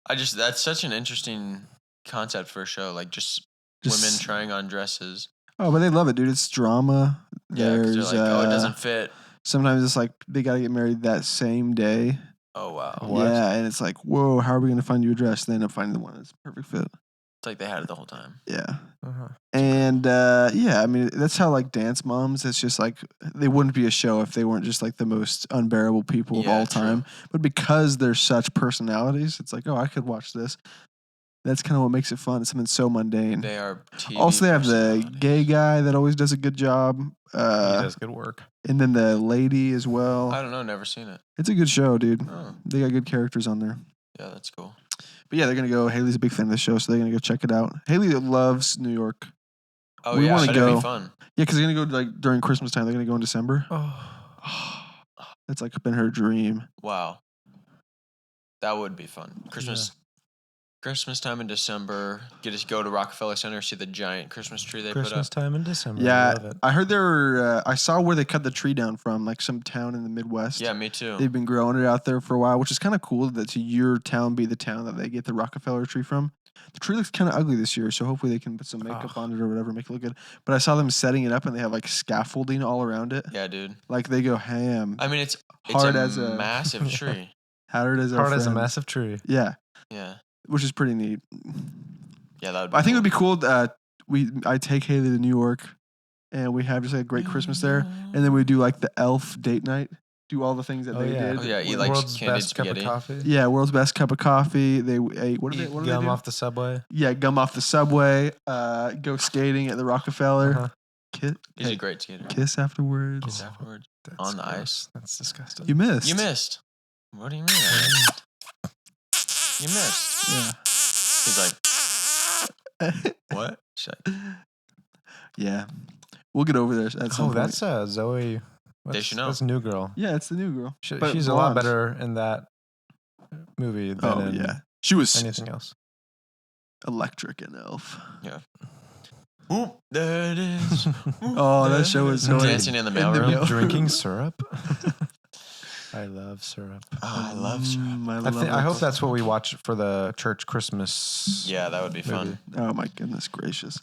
That's such an interesting concept for a show. Like just Just- women trying on dresses. Oh, but they love it, dude. It's drama. Yeah, because There's they're like, oh, it doesn't fit. sometimes it's like they got to get married that same day. Oh wow. What? Yeah, and it's like, whoa, how are we going to find you a dress? They end up finding the one that's perfect fit. It's like they had it the whole time. Yeah. Uh-huh. And yeah, I mean, that's how like dance moms, it's just like they wouldn't be a show if they weren't just like the most unbearable people of Yeah, all true. time. But because they're such personalities, it's like, oh, I could watch this. That's kind of what makes it fun. It's something so mundane. They are TV Also, they have the personalities. gay guy that always does a good job. He does good work. And then the lady as well. I don't know. Never seen it. It's a good show, dude. Oh, They got good characters on there. yeah, that's cool. But yeah, they're gonna go. Haley's a big fan of the show, so they're gonna go check it out. Haley loves New York. Oh We yeah, wanna I bet it'd go. be fun. Yeah, because they're gonna go like during Christmas time. They're gonna go in December. Oh, That's like been her dream. Wow, that would be fun. Christmas time in December. Get to go to Rockefeller Center, see the giant Christmas tree they put Christmas up. time in December. I Yeah, love it. I heard there were. I saw where they cut the tree down from, like some town in the Midwest. Yeah, me too. They've been growing it out there for a while, which is kind of cool that to your town be the town that they get the Rockefeller tree from. The tree looks kind of ugly this year, so hopefully they can put some makeup on it or whatever, make it look good. But I saw them setting it up and they have like scaffolding all around it. Yeah, dude. Like they go ham. I mean, it's Hard a as a- massive tree. Hard as our Hard as a friend. massive tree. Yeah, Yeah, which is pretty neat. yeah, that would. Be I think it would cool. be cool. I take Haley to New York, and we have just like a great Christmas there, and then we do like the elf date night. Do all the things that they did. Oh yeah, eat like World's candied best cup of spaghetti. coffee. Yeah, world's best cup of coffee. They ate what Eat do they gum do? off the subway. Yeah, gum off the subway. Go skating at the Rockefeller. Uh-huh. He's Hey, a great skater. kiss afterwards. Kiss afterwards. That's On the gross. ice. That's disgusting. You missed. You missed. What do you mean? I missed? You missed. Yeah. He's like, what? She's like, Yeah. We'll get over there at some Oh, point. that's Zoe. Deschanel. That's New Girl. Yeah, it's the new girl. But She's a lot blonde. better in that movie than Oh in yeah, she was anything else. electric in Elf. Oop, there it is. Oh, that show was so Dancing in the in the mailroom. mail- Drinking syrup. I love syrup. Oh, I love syrup. I hope that's what we watch for the church Christmas. Yeah, that would be fun. Oh my goodness gracious!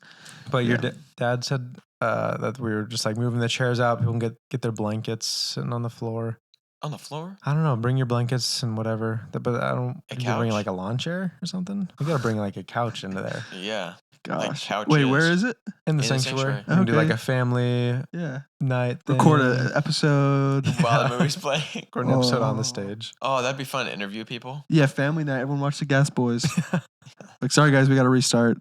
But your Yeah. dad said that we were just like moving the chairs out. People can get their blankets sitting on the floor. On the floor? I don't know. Bring your blankets and whatever. But I don't. A You can bring couch? like a lawn chair or something. You gotta bring like a couch into there Yeah. Gosh, couches. wait, where is it? in the In the sanctuary. sanctuary. We can do like Okay. a family Yeah, night. record thing. an episode. While the movie's playing. Record an episode on Oh. the stage. Oh, that'd be fun to interview people. Yeah, family night. Everyone watch the Gas Boys. Like, sorry guys, we got to restart.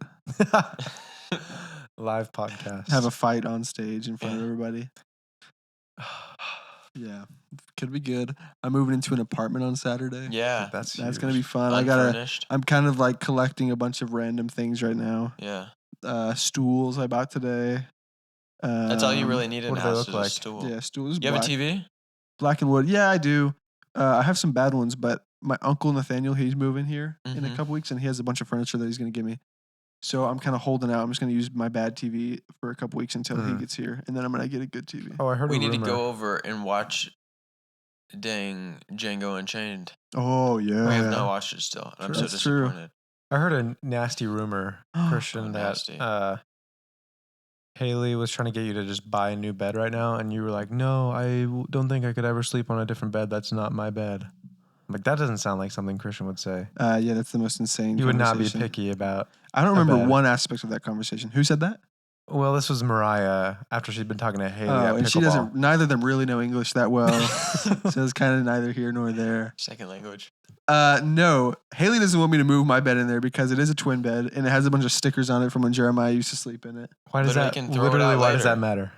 Live podcast. Have a fight on stage in front of Yeah. everybody. Yeah, could be good. I'm moving into an apartment on Saturday. Yeah. That's That's gonna be fun. Unfurnished. I'm kind of like collecting a bunch of random things right now. Yeah. Stools I bought today. That's all you really need in what a do they house look is a like? stool. Yeah, stools. You have black, a TV? black and wood. Yeah, I do. I have some bad ones, but my uncle Nathaniel, he's moving here in a Mhm. couple weeks, and he has a bunch of furniture that he's gonna give me. So I'm kind of holding out. I'm just gonna use my bad TV for a couple weeks until he Mhm. gets here, and then I'm gonna get a good TV. Oh, I heard We a need to rumor. go over and watch dang Django Unchained. Oh yeah. We have not watched it still. And I'm so That's true. disappointed. I heard a nasty rumor, Christian, that nasty. Haley was trying to get you to just buy a new bed right now, and you were like, "No, don't think I could ever sleep on a different bed. That's not my bed." I'm like, that doesn't sound like something Christian would say. Yeah, that's the most insane. You would not be conversation. picky about. I don't a remember bed. one aspect of that conversation. Who said that? Well, this was Mariah after she'd been talking to Haley at Oh, and she pickleball. doesn't. Neither of them really know English that well, so it's kind of neither here nor there. Second language. No, Haley doesn't want me to move my bed in there because it is a twin bed and it has a bunch of stickers on it from when Jeremiah used to sleep in it. Why does Literally that? can throw it Literally, out why does later. that matter?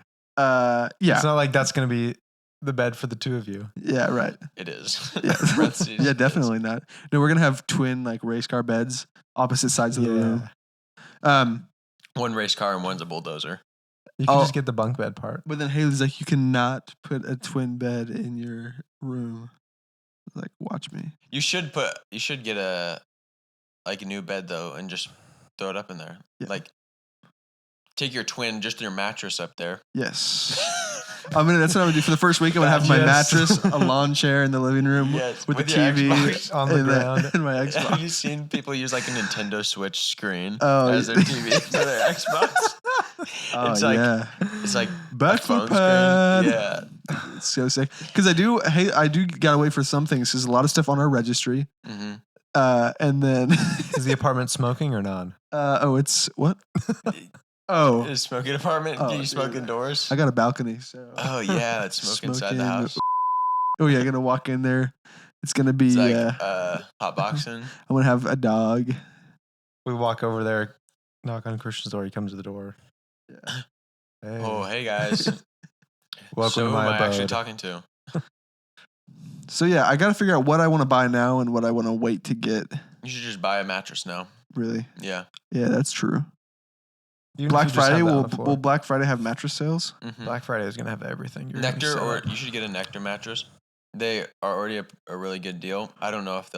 Yeah, It's not like that's going to be the bed for the two of you. yeah, right. It is. Yeah, Parentheses, yeah, it is. definitely not. No, we're gonna have twin like race car beds, opposite sides of the room. One race car and one's a bulldozer. You can Oh. just get the bunk bed part. But then Haley's like, you cannot put a twin bed in your room. I was like, watch me. You should get a new bed though and just throw it up in there. Yeah. Like take your twin, just your mattress up there. Yes. That's what I'm gonna do for the first week. I'm gonna have my Yes. mattress, a lawn chair in the living room Yes, with the with your TV Xbox on the and ground. and my Have you Xbox. seen people use like a Nintendo Switch screen Oh, as their TV for their Xbox? Oh, It's like yeah. it's like a Back phone foot pad. screen. Yeah. It's so sick. Because I do gotta wait for some things. There's a lot of stuff on our registry. hmm And then Is the apartment smoking or not? it's what? Oh, Is smoking apartment? Oh, Can you smoke dude. indoors? I got a balcony, so Oh yeah, it's smoke inside the Smoking. house. oh yeah, gonna walk in there. It's gonna be It's like hot boxing. I'm gonna have a dog. We walk over there, knock on Christian's door. He comes to the door. Yeah. Hey. Oh hey guys, Welcome so to who my am I actually abode. talking to? So yeah, I gotta figure out what I want to buy now and what I want to wait to get. You should just buy a mattress now. Really? Yeah. Yeah, that's true. Even if Black you just have Friday that on will the floor. will Black Friday have mattress sales? Mhm. Black Friday is gonna have everything. You're gonna be Nectar, set or up. you should get a Nectar mattress. They are already a really good deal. I don't know if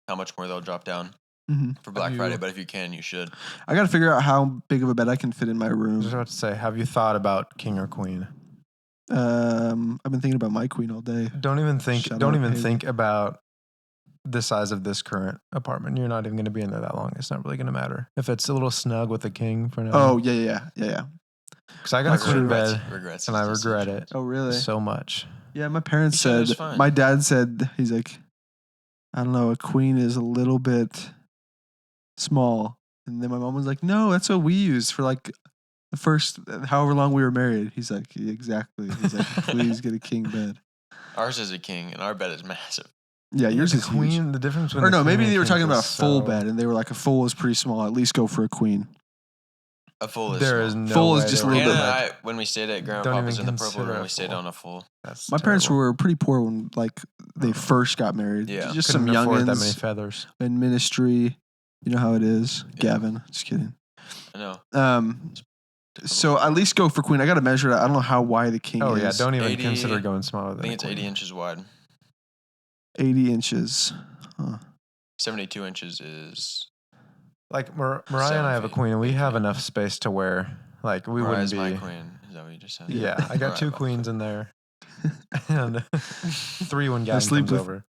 how much more they'll drop down Hmm for Black you- Friday, but if you can, you should. I got to figure out how big of a bed I can fit in my I was room. just about to say, have you thought about king or queen? I've been thinking about my queen all day. Don't even Shout out Haley. think about the size of this current apartment. You're not even going to be in there that long. It's not really going to matter if it's a little snug with a king for now. Oh yeah. Because I got a That's queen true. bed Regrets and I his regret decision. it Oh really? so much. Yeah, my parents You said it was said. fine. My dad said he's like, I don't know, a queen is a little bit small, and then my mom was like, no, that's what we used for like the first however long we were married. He's like, exactly. He's like, please get a king bed. Ours is a king, and our bed is massive. Yeah, yours the is queen. huge. The difference between Or the no, queen maybe and they were king talking about a is full so- bed, and they were like, a full is pretty small. At least go for a queen. A full is There small. is no Full is way just they a were little Hannah bit- and I, when we stayed at Grandma Don't Papa's even in the purple consider room, a we stayed full. on a full. That's My parents terrible. were pretty poor when like they first got married. Yeah. Just Couldn't some afford that many youngins feathers. in ministry. You know how it is, Yeah. Gavin. Just kidding. I know. So at least go for queen. I got to measure it. I don't know how wide the king Oh is. yeah, don't even 80 consider going smaller I than think a it's queen. 80 inches wide. 80 inches. Huh. 72 inches is. Like Mariah and 7 I have a feet. queen, and we Big have queen. enough space to where like we Mariah's wouldn't be. my queen. Is that what you just said? Yeah, I got Mariah, two my queens in there, and 3 when Gavin sleep comes with- over.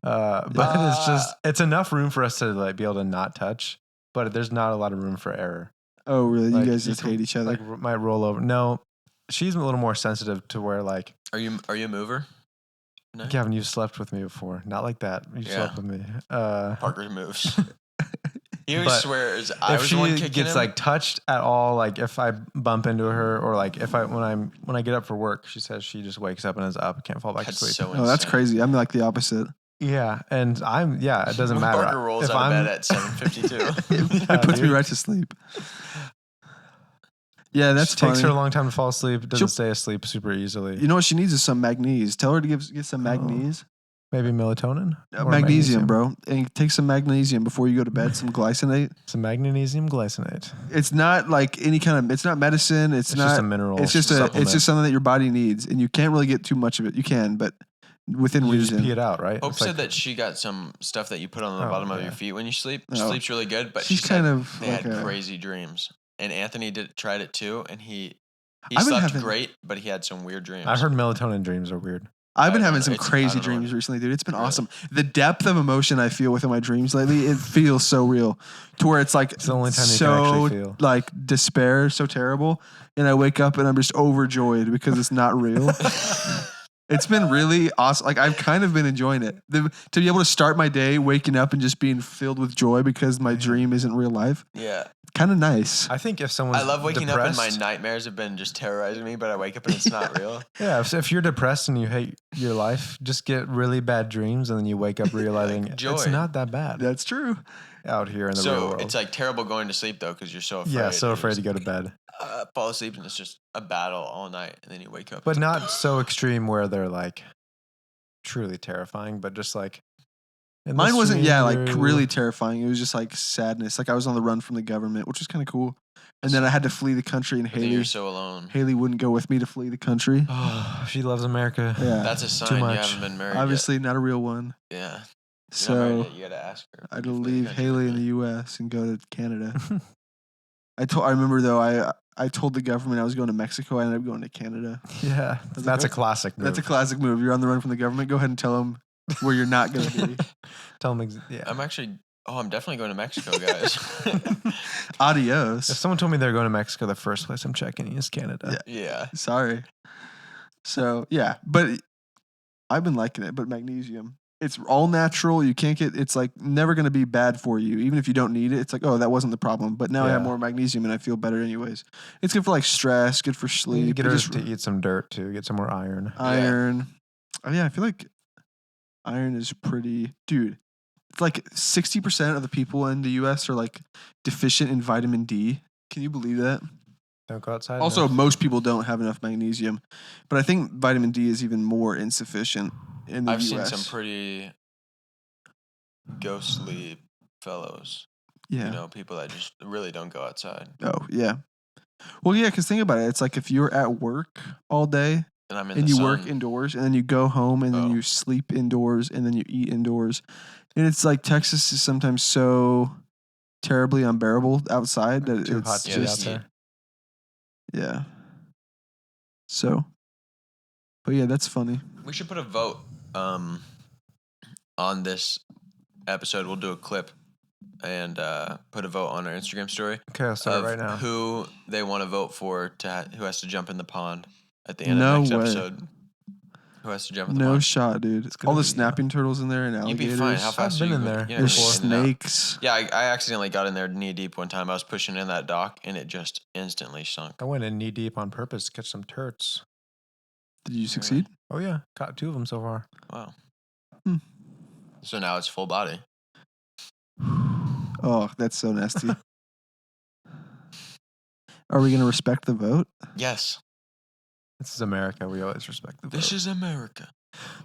But it's enough room for us to like be able to not touch, but there's not a lot of room for error. Oh, really? Like, you guys you just can, hate each other? Like might roll over. No, she's a little more sensitive to where like Are you a mover? No. Gavin, you've slept with me before. Not like that. You Yeah. slept with me. Parker moves. He always But swears I if was the one she kicking gets him. like touched at all, like if I bump into her or like if I when I get up for work, she says she just wakes up and is up, can't fall back That's to sleep. so Oh, that's insane. crazy. I'm like the opposite. Yeah, and it doesn't matter. Parker rolls If out of I'm- bed at 7:52. It puts me dude. right to sleep. Yeah, that's It takes her a funny. long time to fall asleep. Doesn't She'll- stay asleep super easily. You know what she needs is some magnesium. Tell her to get some magnesium. Maybe melatonin? Or Magnesium, bro. And take some magnesium before you go to bed. Some glycinate. Some magnesium glycinate. It's not like any kind of. It's not medicine. It's not just a mineral. It's just supplement. It's just something that your body needs, and you can't really get too much of it. You can, but within You just reason. pee it out, right? Hope It's said like- that she got some stuff that you put on the Oh, bottom of yeah. your feet when you sleep. Oh. Sleeps really good, but She's she kind said of they like had a- crazy dreams. And Anthony tried it too, and he I've been slept having- great, but he had some weird dreams. I've heard melatonin dreams are weird. I've been I having don't some know. I crazy don't know dreams what- recently, dude. It's been Really? awesome. The depth of emotion I feel within my dreams lately, it feels so real. To where it's like It's the only time you can so actually feel. like despair, so terrible. And I wake up and I'm just overjoyed because it's not real. It's been really awesome. Like I've kind of been enjoying it. To be able to start my day waking up and just being filled with joy because my dream isn't real life. Yeah. Kind of nice. I think if someone's I love waking up and my depressed- nightmares have been just terrorizing me, but I wake up and it's not real. Yeah, if you're depressed and you hate your life, just get really bad dreams and then you wake up realizing joy. it's not that bad That's true. out here in the real So world. it's like terrible going to sleep though, because you're so afraid. yeah, so You're afraid just to go to bed. fall asleep and it's just a battle all night, and then you wake up. But not so extreme where they're like truly terrifying, but just like in Mine this wasn't, dream, like you're- really terrifying. It was just like sadness. Like I was on the run from the government, which was kind of cool. And then I had to flee the country, and But then Haley you're so alone. Haley wouldn't go with me to flee the country. Oh, she loves America. Yeah, That's a sign you much. haven't been married obviously not a real one. yet. Yeah. You're not married So yet. You gotta ask her. I had You to flee the leave country Haley with in the me. U.S. and go to Canada. I remember though I told the government I was going to Mexico. I ended up going to Canada. Yeah, That's that's a a- classic move. That's a classic move. You're on the run from the government. Go ahead and tell them where you're not going to be. Tell them, yeah. I'm actually. Oh, I'm definitely going to Mexico, guys. If Adios. someone told me they're going to Mexico, the first place I'm checking is Canada. yeah. Sorry. So yeah, but I've been liking it. But magnesium, it's all natural. You can't get. It's like never going to be bad for you, even if you don't need it. It's like, oh, that wasn't the problem. But now I have Yeah. more magnesium and I feel better anyways. It's good for like stress. Good for You sleep. get it her just- to eat some dirt too. Get some more iron. iron. Oh, yeah, I feel like iron is pretty, dude. It's like 60% of the people in the U.S. are like deficient in vitamin D. Can you believe that? Don't go outside. Also, enough. most people don't have enough magnesium, but I think vitamin D is even more insufficient in the I've U.S. seen some pretty ghostly fellows. Yeah. You know, people that just really don't go outside. Oh, yeah. Well, yeah, because think about it. It's like if you're at work all day And I'm in and the you sun. work indoors and then you go home and then Oh. you sleep indoors and then you eat indoors. And it's like Texas is sometimes so terribly unbearable outside that Too it's hot to Yeah, be just, out there. yeah. So, but yeah, that's funny. We should put a vote on this episode. We'll do a clip and put a vote on our Instagram story Okay, I'll start of right now. who they want to vote for who has to jump in the pond at the end No of next way. episode. Who has to jump in the No pond? shot, dude. gonna All the be, snapping turtles in there and You'd be alligators. fine. How fast been are you in going? there You're There's gonna be in and out. snakes. Yeah, I accidentally got in there knee deep one time. I was pushing in that dock and it just instantly sunk. I went in knee deep on purpose to catch some turts. Did you succeed? Oh yeah, caught 2 of them so far. Wow. Hmm. So now it's full body. Oh, that's so nasty. Are we going to respect the vote? Yes. This is America. We always respect the vote. This is America.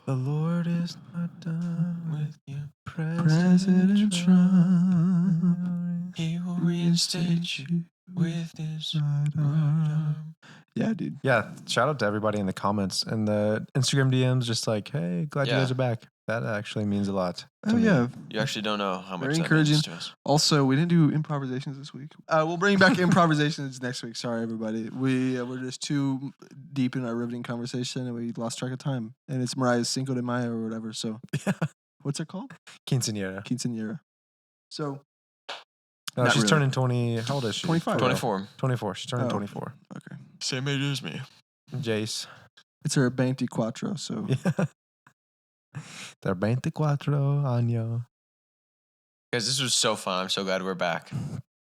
The Lord is not done With you. President Trump. He will reinstate you with his right right arm. arm. Yeah, dude. Yeah, shout out to everybody in the comments and the Instagram DMs. Just like, hey, glad you Yeah. guys are back. That actually means a lot. to Oh, me. yeah. You actually don't know how much Very that encouraging. means to us. Also, we didn't do improvisations this week. We'll bring back improvisations next week. Sorry, everybody. We're just too deep in our riveting conversation and we lost track of time. And it's Mariah's Cinco de Mayo or whatever. So, Yeah. what's it called? Quinceañera. Quinceañera. So, No, Not she's really. turning 20. How old is she? 25. 24. 24. She's turning Oh. 24. okay. Same age as me. Jace. It's her 24. So, Yeah. They're 24 años. Guys, this was so fun. I'm so glad we're back.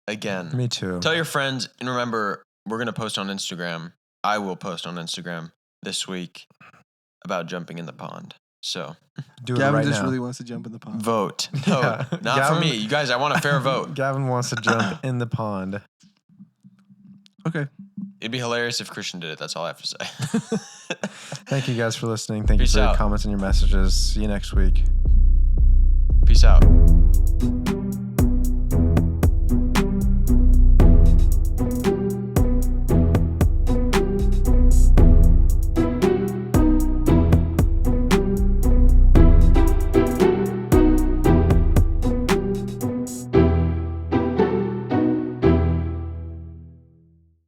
Again. Me too. Tell your friends, and remember, we're going to post on Instagram. I will post on Instagram this week about jumping in the pond. So, Do it Gavin right just now. really wants to jump in the pond. vote. No, Yeah. not for Gavin- me. You guys, I want a fair vote. Gavin wants to jump in the pond. Okay. It'd be hilarious if Christian did it. That's all I have to say. Thank you guys for listening. Thank Peace you for your out. comments and your messages. See you next week. Peace out.